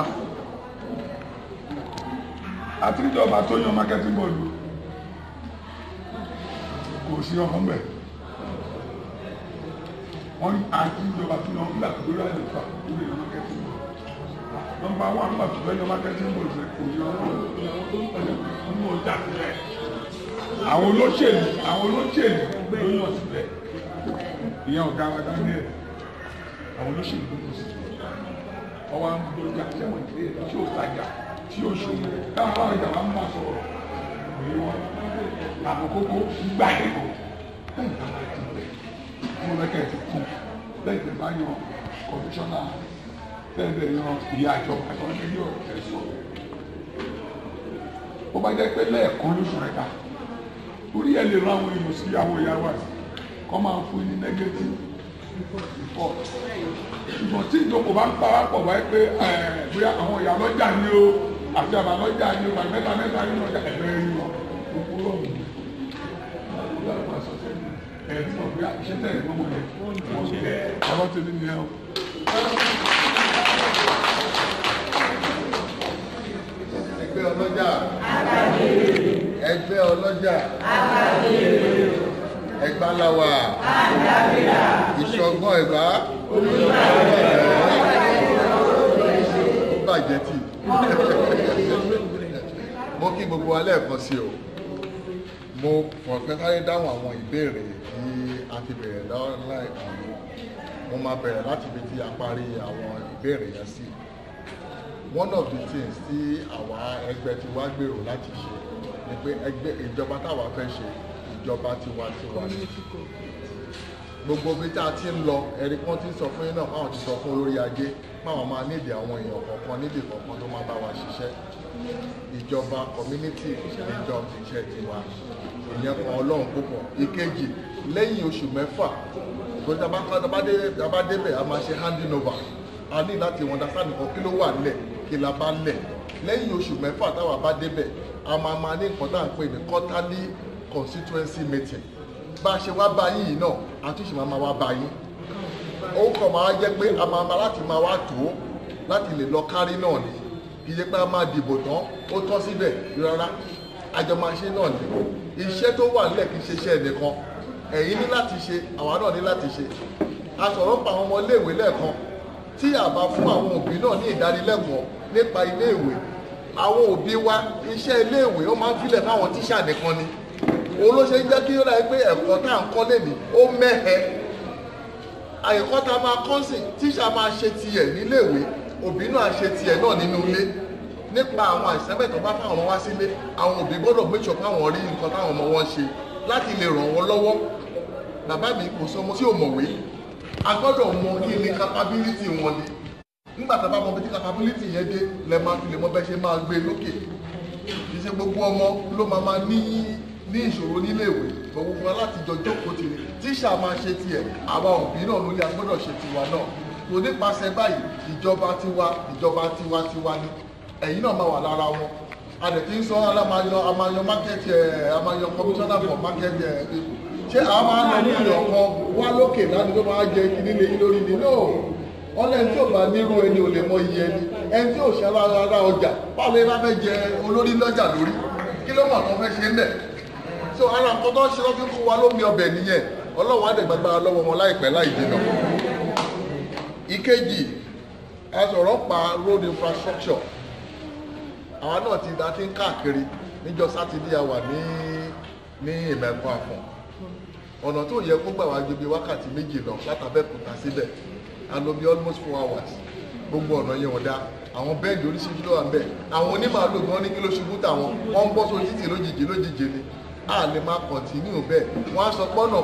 àti ìjọba tó yan marketing board kò sí ọkàn bẹ̀ wọ́n ní àti ìjọba tó yan nígbà tó lórí àlefa tó lè yan marketing board nọ́mbà wà nígbà tó fẹ́ yan marketing board rẹ̀ kò yan nínú ọjà sílẹ̀ àwọn olóṣèlú ló yàn sílẹ̀ ìyẹn ọ̀gá wa Daniel àwọn olóṣèlú ló yàn sílẹ̀ ọwọ́ àwọn olójà tẹ̀wọ̀n tí ó tajà tí ó ṣòwò káwọn àwọn ìjàmbá ń máa sọ̀rọ̀ òye wọn àkókò gbà ẹ̀kọ́ lẹ́yìn tó bá ti bẹ̀ wọ́n lẹ́kẹ̀ẹ́ ti kú lẹ́yìn tó bá yan kọmíṣánná lẹ́yìn tó yan ìyá àjọba àtọ́jú yóò tẹ̀sán ó bá jẹ́ pé lẹ́ẹ̀kan lóṣù rẹ̀ ká orí ẹ̀ lè rán àwọn èèyàn sí àwọn ìyá wa kọ́ máa fún ní negative report ṣùgbọ́n tí ìjókòó bá ń para pọ̀ wáyé pé bóyá àwọn ìyá lọ́jà ni o àti àbá lọ́jà ni o àti mẹ́ta nínú ọjà ẹ̀fẹ́ rí wọn gbogbo lọ́wọ́ ẹ̀ẹ́dì náà bí iṣẹ́ tẹ̀lé ló mọ̀ yẹn ọ̀rọ̀ tèmi ni ẹ o. ẹgbẹ́ ọlọ́jà Ẹ̀gbáláwà ìṣọ̀gbọ́n Ẹ̀gbá ó bàjẹ́ tì mo kí gbogbo wa lẹ́ẹ̀kan sí o mo fọ̀fẹ́ sáré dáhùn àwọn ìbéèrè tí a ti bẹ̀rẹ̀ láìpẹ́ mo máa bẹ̀rẹ̀ láti ibi tí a parí àwọn ìbéèrè yẹn sí. One of the things tí àwa ẹgbẹ́ ti wá gbèrò láti ṣe ni pé ẹgbẹ́ ìjọba táwa fẹ́ ṣe ìjọba tiwantiwa gbogbo bí tá a ti ń lọ ẹ̀rí kan ti sọ fún yín náà káwọn ti sọ fún olórí ajé káwọn máa nídìí àwọn èèyàn kọ̀ọ̀kan nídìí kọ̀ọ̀kan tó máa bá wa ṣiṣẹ́ ìjọba community ìjọ iṣẹ́ tiwa ìyẹn kan ọlọ́run púpọ̀. Ìkejì lẹ́yìn oṣù mẹ́fà ìgbọ́n débẹ̀ a máa ṣe handing over a ní láti wọn dá sáà nìkan kí ló wà nílẹ̀ kí la bá lẹ̀ lẹ́yìn oṣù mẹ́fà táwa bá débẹ̀ a máa ní nǹkan tá à ń pè ní quarterly constituency meeting bá a ṣe wá bá yín náà àtúnṣe máa wá bá yín ó kàn máa jẹ́ pé a máa láti máa wá tó láti lè lọ kárí náà ni kì í ṣe pé a máa dìbò tán ó tán síbẹ̀ rárá àjọ máa ṣe náà ni iṣẹ́ tó wà nílẹ̀ kì í ṣe iṣẹ́ ẹnìkan ẹ̀yin ní láti ṣe àwa náà ní láti ṣe a sọ̀rọ̀ pa àwọn ọmọ iléèwé lẹ́ẹ̀kan tí a bá fún àwọn òbí náà ní ìdánilẹ́kọ̀ọ́ nípa iléèwé àwọn òbí wa iṣẹ́ iléèwé ó máa ń filẹ̀ fáwọn tíṣà nìkan ni òun ló ṣe ń jẹ́ kí ó láyé pé ẹ̀kọ́ tá à ń kọ́ lèmi ó mẹ́hẹ àyẹ̀kọ́ tá a máa kọ́ sí tíṣà máa ṣe tiẹ̀ níléèwé òbí náà ṣe tiẹ̀ náà nínú ilé nípa àwọn àìsẹ́bẹ̀ tó bá fáwọn ọmọ wá sílé àwọn òbí gbọ́dọ̀ make sure fáwọn rí nǹkan táwọn ọmọ wọn ṣe láti lè ràn wọ́n lọ́wọ́ bàbá mi kò sọ ọmọ tí ò mọ̀wé a gbọ́dọ̀ mọ kí ni capability wọn ni nígbà tá a bá mọ bí tí capability yẹn dé lẹ máa fi lè mọ bẹ́ẹ̀ ṣe máa gbé lókè kì í ṣe gbogbo ọmọ ló máa ní ìṣòro níléèwé gbogbo fún wa láti jọ jókòó tì ní tíṣà máa ṣe tiẹ̀ àwa òbí náà ló ní a gbọ́dọ̀ ṣe tiwa náà tó nípasẹ̀ báyìí ìjọba tiwa ni ẹ̀yin náà máa wà lára wọn a dẹ̀ ti ń sọ amáyan market amáyan commissioner for market ṣé àwọn máa ń lọ ní ìyọ̀kan wá lókè láti tó máa jẹ kí nílé yín lórí ni náà wọ́n lẹ́ni tí ò bá nírú ẹni ò lè mọ iye ẹni tí ò ṣe ara ọjà báwo lè bá fẹ́ jẹ olórí lọ́jà lórí kí ló mọ̀ tó fẹ́ ṣe ń bẹ̀ so ara nǹkan tó ń ṣe lọ́fíì fún wa lómi ọbẹ̀ nìyẹn ọlọ́wọ́ àdẹ̀gbàgbà lọ́wọ́ wọn láìpẹ́ láì dènà. Ìkejì a sọ̀rọ̀ pa road infrastructure àwa náà ti ń káàkiri níjọ́ sátidé a wà ní ìmẹ̀kọ àfọ̀n ọ̀nà tó yẹ kó gbà wá ju bí wákàtí méjì lọ látàbẹ́kúta síbẹ̀ a lò bí almost 4 hours gbogbo ọ̀nà yẹn wọ́n dá àwọn bẹ́ẹ̀dì oríṣiríṣi ló wà ń bẹ̀ àwọn onímàálù gan ní kí ló ṣubú táwọn wọ́n ń bọ́ sórí títì lójijì ni a lè máa kọ̀ntínú bẹ́ẹ̀ wọ́n á sọ pé ọ̀nà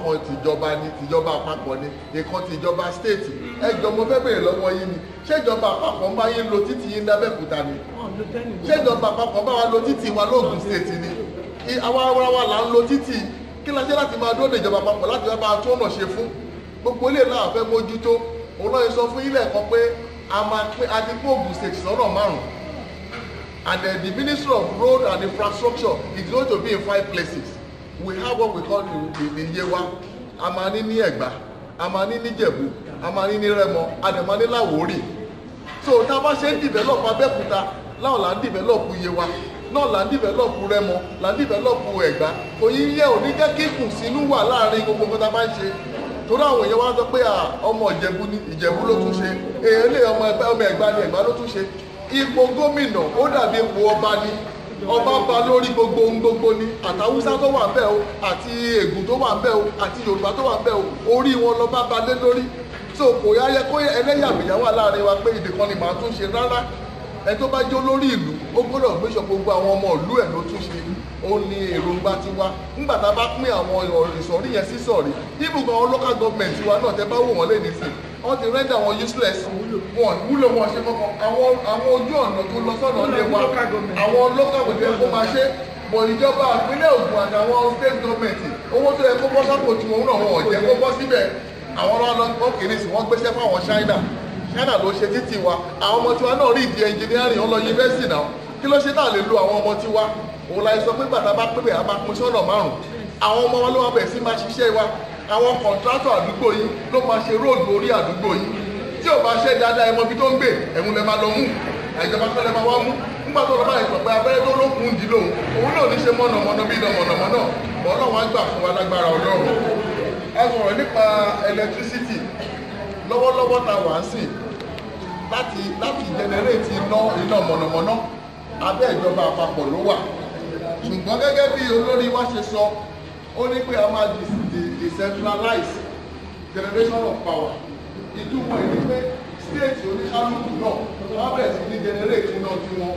kan tìjọba ni tìjọba àpapọ̀ ni ìkan tìjọba stéètì ẹjọ́ mo fẹ́ bèèrè lọ́wọ́ yín ni ṣé ìjọba àpapọ̀ bá yín lo títì yín lábẹ́òkúta ni ṣé ìjọba àpapọ̀ bá wa lo títì wa lóògùn stéètì ni àwa ara wa là ń lo títì kí la ṣe láti máa dúró de ìjọba àpapọ̀ láti wá bá a tó ọ̀nà ṣe fún gbogbo ilé náà fẹ́ mójútó òun náà sọ fún ilé ẹ̀kọ́ pé a máa pín adigun Ògùn stéètì sọ́nà márùn-ún and the Ministry of Road and Infrastructure is going to be in 5 places. We have what we call the Yewa, a máa ní ní Ẹ̀gbá, a máa ní ní Jẹ̀bú, a máa ní ní Rẹ́mọ, a dẹ̀ máa ní Láwórì. So tá a bá ṣe ń develop Abẹ́òkúta, láwọn là ń develop Yewa, náà là ń develop Rẹ́mọ, là ń develop Ẹ̀gbá. Òyìn yẹ ò ní jẹ́ kí ìkùnsínú wà láàrin gbogbo nǹkan tá a bá ń ṣe. Torí àwọn èèyàn wá sọ pé ọmọ Ìjẹ̀bú ni Ìjẹ̀bú ló tún ṣe, èèyàn lè ọmọ Ẹ̀gbá ni Ẹ̀gbá ló tún ṣe. Ipò gómìnà ó dàbí ipò ọba ni ọba bá lórí gbogbo ohun gbogbo ni àtàwùsá tó wà ńbẹ̀ o àti ègùn tó wà ńbẹ̀ o àti yorùbá tó wà ńbẹ̀ o orí wọn lọba bá lé lórí so kò yá yẹ kó ẹlẹ́yàmẹ̀yà wà láàrin wa pé ibìkan ni màá tún ṣe rárá ẹ tó bá jó lórí ìlú ó gbọ́dọ̀ gbéṣọ gbogbo àwọn ọmọ ìlú ẹ̀ ló tún ṣe ó ní èròǹgbà tiwa nígbà tá a bá pín àwọn ìsọ̀rí yẹn sí sọ̀rí ibùgbọ́n àwọn local government tiwa náà tẹ bá wò wọ́n lé nísìn wọ́n ti rẹ́ndà wọn useless wọn wúlò wọn ṣe kọ́kọ́ àwọn ojú ọ̀nà tó lọ sọ́nà lé wa àwọn local government kó máa ṣe bọ̀ ìjọba ìpínlẹ̀ Ògùn àtàwọn state government owó tó yẹ kó bọ́ sápò tí wọn náà wọn ò jẹ́ kó bọ́ síbẹ̀ àwọn ọlọ́pàá kìíní sí wọ́n gbéṣẹ́ fáwọn China ló ṣe títì wa àwọn ọmọ tiwa náà rí ìdí engineering ọlọ yunifásitì náà kí ló ṣe náà lè lo àwọn ọmọ tiwa òun la sọ pé bàtà bá pépè a máa pín sọ́nà márùn àwọn ọmọ wa ló wà bẹ̀rẹ̀ sí máa ṣiṣẹ́ wa àwọn kọ̀ǹtrátọ̀ àdúgbò yìí ló máa ṣe róòdù orí àdúgbò yìí tí ò bá ṣe dáadáa ẹmọ bí tó ń gbé ẹ̀hún lẹ máa lọ mú àìjọba tó lẹ máa wá mú nígbà tó lọ bá ìsọ̀ pé abẹ́rẹ́ tó lókun dì lóhun òun náà ní ṣe mọ̀nàmọ́ná bí iná mọ̀nàmọ́ná bọ́ ọlọ́run á gbà fún wa lágbára ọlọ́run a sọ̀rọ̀ nípa electricity lọ́wọ́lọ́wọ́ ta wà ń sìn láti generate iná mọ̀nàmọ́ná abẹ́ ìjọba àpapọ̀ ló wà ṣùgbọ́n gẹ́gẹ́ bí olórí wa ṣe sọ ó ní pé a máa decentralize generation of power ìtumọ̀ ìdí pé state oníkálukú náà wọ́n bẹ̀rẹ̀ sí ní generate iná tí wọ́n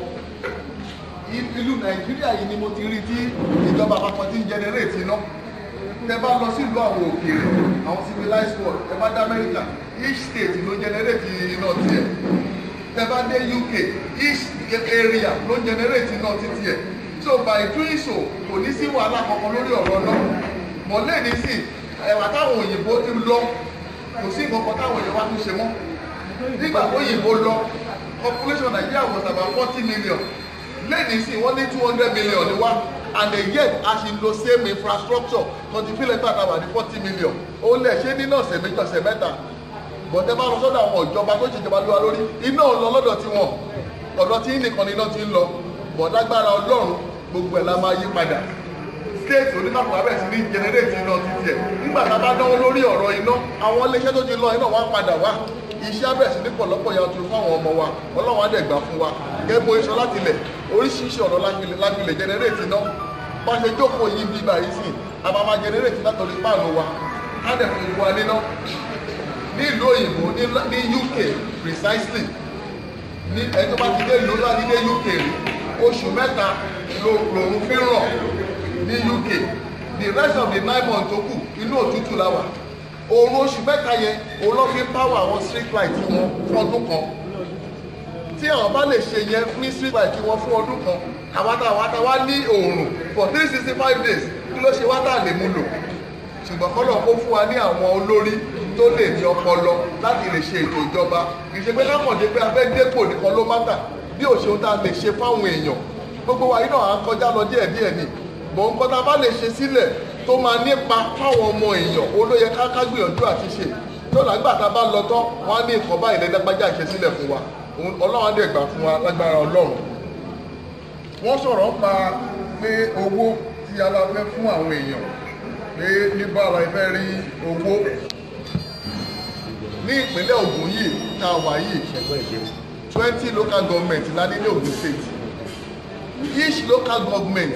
ìlú Nàìjíríà yìí ni mo ti rí tí ìjọba àpapọ̀ ti ń generate iná tẹ bá lọ sílùú àwọn òkèèrè àwọn civilized world tẹ bá dé Amẹ́ríkà each state ló generate iná tiẹ̀ tẹ bá dé UK each area ló generate iná títí ẹ̀ so by doing so kò ní sí wàhálà kankan lórí ọ̀rọ̀ náà mọ̀lẹ́ ní sí ẹ̀wà táwọn òyìnbó ti lọ kò sí nǹkan táwọn èèyàn wá tún ṣe mọ́ nígbà tó òyìnbó lọ population Nigeria was about 40 million lẹ́yìn sí wọ́n ní 200 million ni wá and yet a ṣì lo same infrastructure twenty fílẹ̀ tó àtàwà ní 40 million ó lẹ̀ ṣé nínú ọ̀sẹ̀ méjì ọ̀sẹ̀ mẹ́ta bọ̀dẹ́ bá lọ sọ́dọ̀ àwọn ìjọba tó ṣèjọba lé wa lórí iná lọ lọ́dọ̀ tí wọn ọ̀dọ̀ tí nìkan ni iná ti ń lọ bọ̀dágbára Ọlọ́run gbogbo ẹ̀ la máa yí padà state oníkàkùn abẹ́ sí ní generate iná títí ẹ̀ nígbà tá a bá dánwó lórí ọ̀rọ̀ iná àwọn iléeṣẹ́ tó ti lọ iná wá padà wá iṣẹ́ abẹ́ sí ní pọ̀lọpọ̀ yanturu fáwọn ọmọ wa Ọlọ́run á dẹ̀ gbà fún wa gẹ́gẹ́ bó iṣọ́ láti lẹ̀ oríṣiríṣi ọ̀rọ̀ lágbìlẹ̀ generate iná bá ṣe jókòó yìí bí báyìí sí a máa máa generate látọ̀rí páànù wa á dẹ̀ fún wa níná ní ìlú òyìnbó ní UK precisely ní ẹni tó bá ti dé ìlú láti dé UK rí oṣù mẹ́ta lòun fi ràn ní UK the rest of the 9 months tó kù inú òtútù la wà oòrùn oṣù mẹ́ta yẹn òun ló fi power àwọn street light wọn fún ọdún kan tí àwọn bá lè ṣe yẹn ní street light wọn fún ọdún kan àwátàwá ní oòrùn for 365 days kí ló ṣe wátà lè mú lò ṣùgbọ́n kọ́lọ̀ kó fún wa ní àwọn olórí tó lè ní ọpọlọ láti lè ṣe ètò ìjọba ìṣe pé lákàndé pé a fẹ́ dépò nìkan ló mátà bí òṣèlú tá a lè ṣe fáwọn èèyàn gbogbo wa yìí náà à ń kọjá lọ díẹ̀díẹ̀ ni bọ̀ nǹkan tá a bá lè ṣe sílẹ̀ tó máa nípa fáwọn ọmọ èèyàn olóyè ká gbìyànjú àti ṣe tó lágbà tá a bá lọ tán wọn á ní nǹkan báyìí lẹ́dẹ́gbájá ṣe sílẹ̀ fún wa Ọlọ́run á dẹ̀ gbà fún wa lágbára Ọlọ́run. wọ́n sọ̀rọ̀ pa pé owó tí a bá fẹ́ fún àwọn èèyàn pé nígbà wa fẹ́ rí owó ní ìpínlẹ̀ Ògùn yìí tá a wà yìí 20 local government la ní ní Ògùn state each local government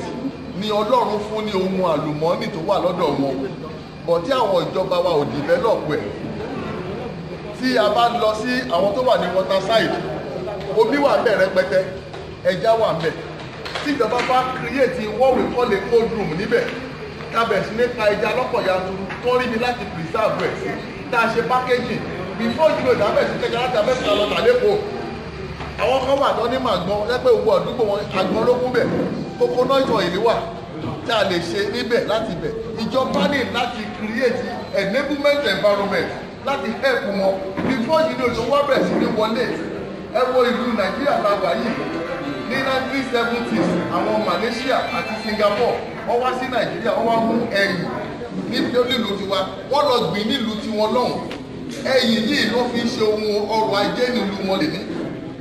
ni Ọlọ́run fún ní ohun àlùmọ́ọ́nì tó wà lọ́dọ̀ wọn bọ̀ tí àwọn ìjọba wa ò develop ẹ̀ tí a bá lọ sí àwọn tó wà ní water side omi wà ńbẹ̀ rẹpẹtẹ ẹja wà ńbẹ̀ tí ìjọba bá create what we call a cold room níbẹ̀ kábẹ̀ sí nípa ẹja lọ́pọ̀ yanturu tó rí mi láti preserve ẹ̀ sí tá a ṣe packaging before you know ìdábẹ̀ sí kẹjọ láti abẹ́sẹ̀ lọ tà lẹ́kọ̀ọ́ àwọn kan wà tán ní màgbọ́n lẹ́pẹ́ gbogbo àdúgbò wọn àgbọn ló kún bẹ̀ coconut oil wà tí a lè ṣe níbẹ̀ láti bẹ̀ ìjọba ní láti create enablement environment láti help wọn before you know ìṣòwò bẹ̀rẹ̀ sí ní wọlé ẹ wo ìlú nàìjíríà lágbà yìí ní 1970s àwọn Malaysia àti Singapore wọ́n wá sí nàìjíríà wọ́n wá mú ẹyìn nílùú tiwa wọ́n lọ gbìn nílùú tiwọn lọ́hùn ẹyìn yìí ló fi ń ṣe ohun ọrọ̀ ajé nílùú wọn lè ní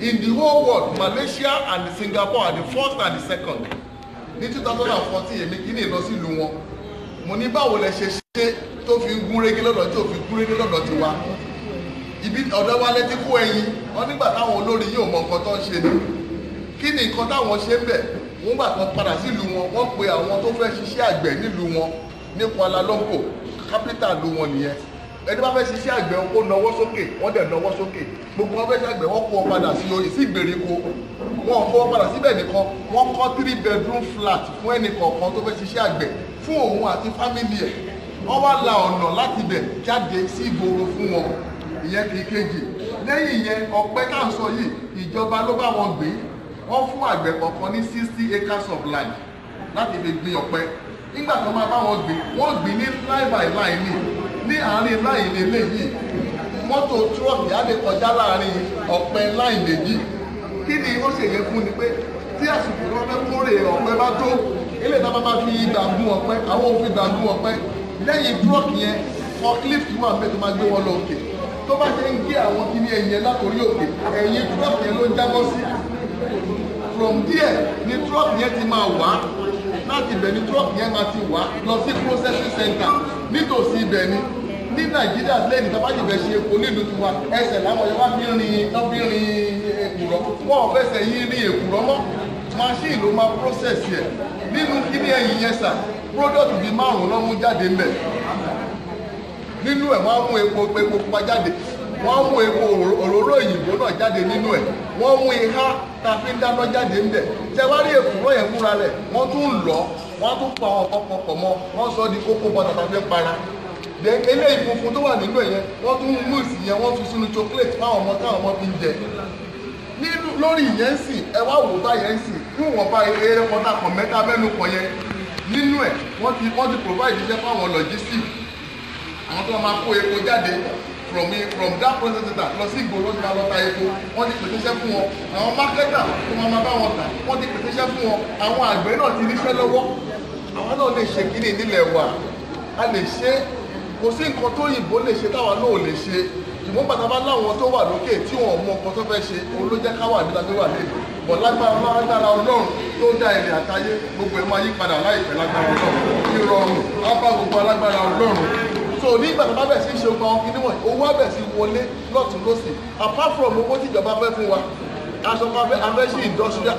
in the whole world Malaysia and Singapore are the first and the second ní 2014 èmi kì í ní lọ sí ìlú wọn mo ní báwo lẹ ṣe ṣe tó fi gún régé lọ́dọ̀ tí ò fi gún régé lọ́dọ̀ tiwa ibi ọ̀dọ̀ wa lẹ́tí kó ẹyin wọn nígbà táwọn olórí yóò mọ nǹkan tó ń ṣe ni kí ni nǹkan táwọn ṣe ń bẹ̀ wọ́n gbà kan padà sílùú wọn wọ́n pe àwọn tó fẹ́ ṣiṣẹ́ àgbẹ̀ nílùú wọn ní Kuala Lumpur capital lu wọn nìyẹn ẹni bá fẹ́ ṣiṣẹ́ àgbẹ̀ ó nawọ́ sókè wọ́n dẹ̀ nawọ́ sókè gbogbo wọn fẹ́ ṣe àgbẹ̀ wọ́n kó wọn padà sí ìgbèríko wọn kó wọn padà síbẹ̀ nìkan wọ́n kọ́ 3 bedroom flat fún ẹnì kọ̀ọ̀kan tó fẹ́ ṣiṣẹ́ àgbẹ̀ fún òun àti fámìlì ẹ̀ wọ́n wá la ọ̀nà láti bẹ̀ jáde sí ìgboro fún wọn ìyẹn kì í kejì lẹ́yìn ìyẹn ọ̀pẹ tá à ń sọ yìí ìjọba ló bá wọn gbé wọ́n fún àgbẹ̀ kọ̀ọ̀kan ní 60 acres of land láti fi gbin ọ̀pẹ nígbà tó máa bá wọn gbé wọ́n gbìn ní line by line ní àárín line eléyìí mọ́tò trọ́ọ̀kì á lè kọjá láàrin ọ̀pẹ line méjì kí ni ó ṣèyẹ fún ni pé tí àsìkò tó fẹ́ kórè ọ̀pẹ bá tó ilé ìta bá fi ìgbà gún ọ̀pẹ àwọn òfin ìgbà gún ọ̀pẹ lẹ́yìn trọ́ọ̀kì yẹn forklift wà bẹ́ẹ̀ tó máa gbé wọn lọ òkè tó bá ṣe ń gé àwọn kíní ẹ̀yìn látòrí òkè ẹ̀yìn trọ́ọ̀kì yẹn ló ń jábọ́ sí from there ni trọ́ọ̀kì yẹn ti máa wá láti ibẹ̀ ni trọ́ọ̀kì yẹn máa ti wá lọ sí processing center nítòsí ibẹ̀ ni ní nàìjíríà lẹ́yìn tó bá jì bẹ̀ ṣe epo nílùú tiwa ẹsẹ̀ láwọn yẹn wá fi rin èkùrọ́ wọn ò fẹsẹ̀ yí rin èkùrọ́ mọ́ machine ló máa process yẹ nínú kíní ẹ̀yìn yẹn sà product bíi 5 ló mú jáde ńbẹ̀ nínú ẹ̀ wọ́n á mú epo pupa jáde wọ́n á mú epo òróró òyìnbó náà jáde nínú ẹ̀ wọ́n mú ihá tá a fi ń dáná jáde ńbẹ̀ tẹwárí èkùrọ́ yẹn fúnra rẹ̀ wọ́n tún lọ wọ́n tún pa ọkọ̀ pọ̀ mọ́ wọ́n sọ di kókó bọ́tà tá a fi ń para eléyìí funfun tó wà nínú ẹ̀ yẹn wọ́n tún mú ìsì yẹn wọ́n fi sínú chocolate fáwọn ọmọ táwọn ọmọ fi ń jẹ nínú lórí ìyẹn sì ẹ wá wò bá yẹn sì fún wọn bá eré kọta kan mẹ́ta mẹ́nu kan yẹn nínú ẹ̀ wọ́n ti provide iṣẹ́ fáwọn logistics àwọn tó máa kó epo jáde from that process center lọ sí ìgboro tí wọ́n lọ ta epo wọ́n ti pèsè iṣẹ́ fún wọn àwọn marketer tó máa bá wọn tà wọ́n ti pèsè iṣẹ́ fún wọn àwọn àgbẹ̀ náà ti níṣẹ́ lọ́wọ́ àwọn náà lè ṣe kíní nílẹ̀ wa a lè ṣe kò sí nǹkan tó yìnbó lè ṣe táwa náà ò lè ṣe ṣùgbọ́n bàtà bá láwọn tó wà lókè tí wọ́n mọ nǹkan tó fẹ́ ṣe òun ló jẹ́ káwà nígbà tó wà lẹ́nu bọ̀ lágbára ọlọ́run tó dá ilẹ̀ àtayé gbogbo ẹ̀ máa yí padà láìpẹ́ lágbára ọlọ́run ìrọ̀rùn á bá gbogbo alágbára ọlọ́run so nígbà tó bá bẹ̀ sí ṣe gba ọkùnrin níwọ̀n owó abẹ̀ sí wọlé lọ́tún lọ́sì apart from owó tíjọba fẹ́ fún wa aṣọ afẹ́ sí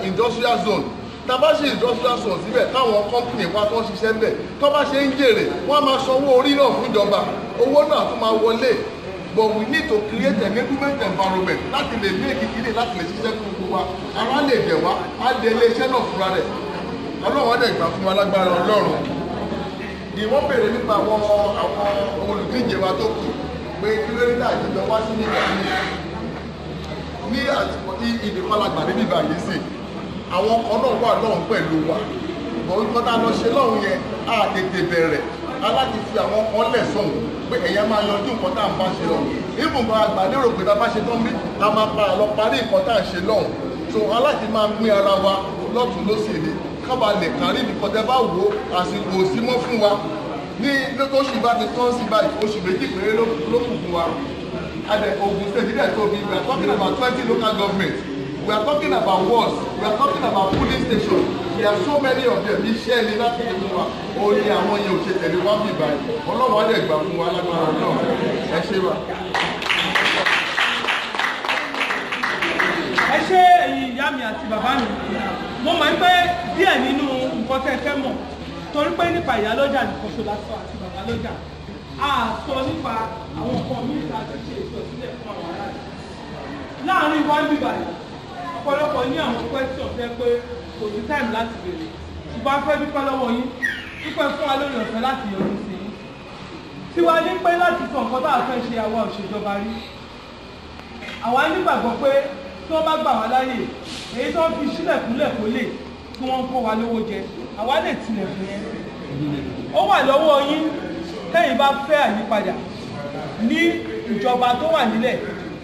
industrial zone tàbá ṣe industrial zone síbẹ̀ táwọn company wa tó ń ṣiṣẹ́ ń bẹ̀ tó bá ṣe ń jèrè wọ́n á máa sanwó orí náà fún ìjọba owó náà tún máa wọlé but we need to create an enablement environment láti lè mú èkìkiri láti lè ṣiṣẹ́ fún gbogbo wa ara lè dẹ̀ wá á dé iléeṣẹ́ náà fúnra rẹ̀ ọlọ́run á dẹ̀ gbà fún wa lágbára ọlọ́run ni wọ́n béèrè nípa àwọn olùdíje wa tó kù pé kí ló dé àjọyọ̀ wá sí nígbà ní àtìkọ́ tí ìdíkọ́lágbà níbi ìbàyè sí àwọn kan náà wà lọ́hùn pẹ̀lú wa bọ̀ nǹkan tá a lọ ṣe lọ́hùn yẹn á tètè bẹ̀rẹ̀ aláti fi àwọn kan lẹ̀ sọ̀hún pé ẹ̀yà máa yanjú nǹkan tá à ń bá ṣe lọ́hùn ìbùnkàn àgbà lérò pé tá a bá ṣe tán bí a máa pa àlọ́ parí nǹkan tá à ń ṣe lọ́hùn so aláti máa pín ara wa lọ́tún lósì ni kábà lè kárí nìkan tẹ́ bá wò ó àsìkò òsì mọ́ fún wa ní lóṣù bá ti tán sí báyìí oṣù méjì péré ló kù fún wa adẹ Ogun State nílẹ̀ tóbi we are talking about 20 local governments we are talking about wards we are talking about police stations there are so many of them iṣẹ́ ni láti ṣe fún wa ó ní àwọn yẹn ò ṣe tẹ̀lé wá bí báyìí ọlọ́run á dẹ̀ gbà fún wa lágbára náà ẹ ṣe wa. ẹ ṣe ẹ̀yin ìyá mi àti bàbá mi mo mọ̀ pé díẹ̀ nínú nǹkan tẹ́ fẹ́ mọ̀ torí pé nípa ìyálọ́jà nìkan ṣo la sọ àti bàbá lọ́jà a sọ nípa àwọn nǹkan míì tá a ti ṣe ìtọ́sílẹ̀ fún àwọn aráàlú láàrin wá ń bíbà yìí ọ̀pọ̀lọpọ̀ ní àwọn question fẹ́ pé kò sí time láti béèrè ṣùgbọ́n a fẹ́ dúpẹ́ lọ́wọ́ yín dúpẹ́ fún wa lórí ọ̀fẹ́ láti yọrí sí i tiwa ní pé láti sọ nǹkan tá a fẹ́ ṣe àwa òṣèjọba rí àwa nígbàgbọ́ pé tí wọ́n bá gbà wá láyè èyí tó ń fi sílẹ̀kúnlẹ̀ kó lè tí wọ́n ń kó wa lówó jẹ àwa lè tilẹ̀ fún yẹn ó wà lọ́wọ́ yín tẹ́yìn bá fẹ́ àyípadà ní ìjọba tó wà nílẹ̀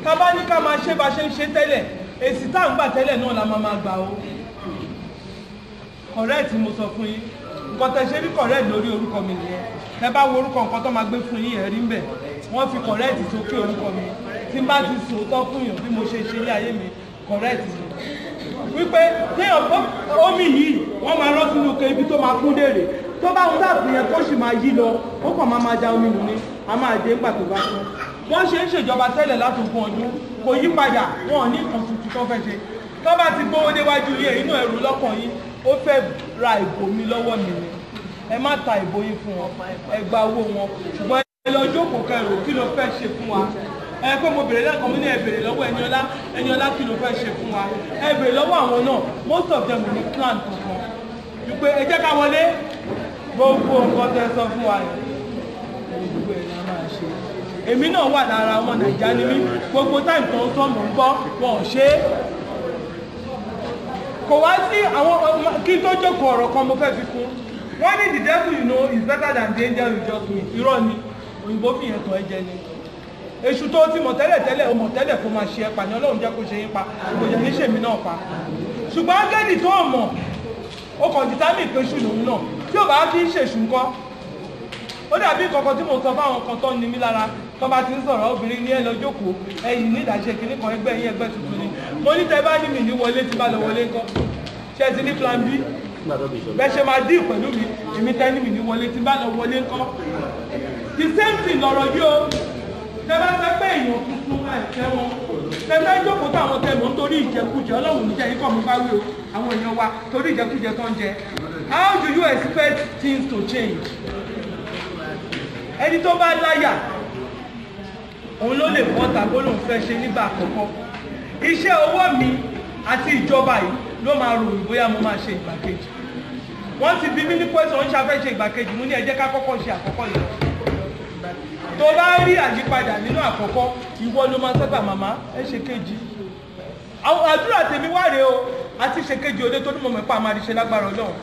ká bá ní ká máa ṣe bá ṣe ń ṣe tẹ́lẹ̀ èsì tá à ń gbà tẹ́lẹ̀ náà la máa gbà ó correct mo sọ fún yín nǹkan tẹ́ ṣe rí correct lórí orúkọ mi nìyẹn ẹ bá wo orúkọ nǹkan tó máa gbé fún yín ẹ̀rí ń bẹ̀ wọ́n fi correct sókè orúkọ mi tí n bá ti sòótọ́ fún yàn bí mo ṣe ṣe ní ayé mi correct ni wípé téèyàn omi yìí wọ́n máa rọ́ sínú ke ibi tó máa kún dèrè tó bá ń dàbí yẹn kó sì máa yí lọ ó kàn máa ja omi nù ni a máa dé ńgbà tó bá tán wọ́n ṣe ń ṣèjọba tẹ́lẹ̀ látòkun ọdún kò yí padà wọn ò ní nǹkan tuntun tó fẹ́ ṣe tó bá ti gbówó déwájú yẹn inú ẹ̀rù lọ́kàn yín ó fẹ́ ra ìbò mi lọ́wọ́ mi ni ẹ má ta ìbò yín fún wọn ẹ gba owó wọn ṣùgbọ́n ẹ lọ jókòó kẹrò kí ló fẹ́ ṣe fún wa ẹ pé mo bèrè lẹ́kọ̀ọ́ mi ní ẹ bèrè lọ́wọ́ Ẹniọlá kí ló fẹ́ ṣe fún wa ẹ bèrè lọ́wọ́ àwọn náà most of them ní plan kankan wípé ẹ jẹ́ ká wọlé gbogbo nǹkan tẹ́ sọ fún wa yẹn gbogbo ẹ̀ la máa ṣe èmi náà wà lára ọmọ Nàìjíríà ní mí gbogbo táìmù tó ń sọ mò ń gbọ́ wọn ò ṣe é kò wá sí àwọn kí tó jókòó ọ̀rọ̀ kan mo fẹ́ fi kún wọ́n ní the devil you know is better than the angel you just meet irọ́ ni òyìnbó fi yẹn tàn ẹ́ jẹ ni èṣù tó ti mọ̀ tẹ́lẹ̀ o mọ̀ tẹ́lẹ̀ kó máa ṣe ẹ pa ní Ọlọ́run jẹ́ kó ṣe yín pa kò jẹ́ ní ṣèmi náà pa ṣùgbọ́n ángẹ́lì tó mọ̀ ó kàn dìtámì ìpéṣù lòun náà tí ò bá kí ń ṣèṣù ńkọ́ ó dàbí kankan tí mo sọ fáwọn kan tó ní mí lára tó bá ti ń sọ̀rọ̀ obìnrin ní ẹ lọ jókòó ẹ̀yìn ní ìdáṣe kìíní kan ẹgbẹ́ yín ẹgbẹ́ tuntun ni mo ní tẹ́ bá ní mi ní wọlé tí bá lọ wọlé ńkọ́ ṣe ti ní plan B bẹ́ẹ̀ ṣe máa díì pẹ̀lú mi èmi tẹ́ ní mi ní wọlé tí bá lọ wọlé ńkọ́ the same thing lọ̀rọ̀ yìí o tẹ́lá fẹ́ pé èèyàn tuntun àìfẹ́ wọn tẹ́lá jókòó táwọn tẹ̀mọ́ nítorí ìjẹkújẹ Ọlọ́run níjẹ́ yìí kọ́ mi bá wí o àwọn èèyàn wa torí ìjẹkújẹ tó ń jẹ how do you expect things to change ẹni tó bá láyà òun ló lè bọ́ tàbí ó lòun fẹ́ ṣe nígbà àkọ́kọ́ iṣẹ́ owó mi àti ìjọba yìí ló máa ròyìn bóyá mo máa ṣe ìgbà kejì wọ́n ti bí mí ní pẹ́sọ̀ ń ṣàfẹ́ ṣe ìgbà kejì mú ní ẹ jẹ́ ká kọ́kọ́ ṣe àkọ́kọ́ yìí tó bá rí àyípadà nínú àkọ́kọ́ ìwọ ló máa sábà màmá ẹ ṣe kejì àwọn àdúrà tèmi wá rèé o àti ṣe kejì òde tó ní mọ̀mọ́ pa máa rí ṣe lágbára Ọlọ́run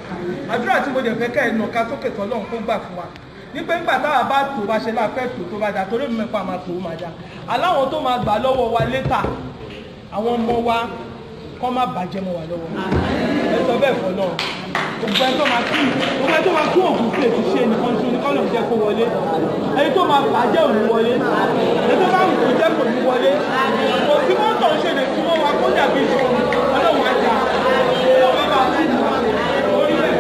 àdúrà tí mo dẹ̀ fẹ́ kẹ́ ẹ̀ nà ká sókè tọ́ Ọlọ́run kó gbà fún wa ní pé ńgbà táwa bá tó bá ṣe láfẹ́ tó bá dà torí mi pa máa tó máa dà aláwọn tó máa gbà lọ́wọ́ wa létà àwọn ọmọ wa kọ́ má bàjẹ́ mọ́ wa lọ́wọ́ ẹ sọ bẹ́ẹ̀ fọ́ náà gbogbo ẹ tó máa kú òògùn sí ètò ṣe nìkan tún ní kọ́lọ̀ jẹ́ kó wọlé ẹni tó máa bàjẹ́ òní wọlé ẹni tó bá wù kó jẹ́ kò ní wọlé kò sí mọ́tò ń ṣe lè fún wọn wa kó dàbí ìṣòro Ọlọ́run á jà Ọlọ́run bá wà ní orí rẹ̀.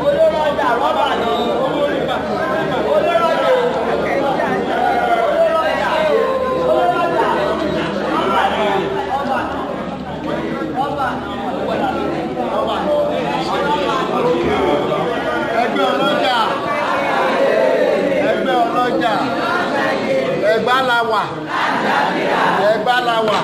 olórọ̀jà rọ́bà ni olórí bàtà olórọ̀jà Ẹ̀gbá la wà.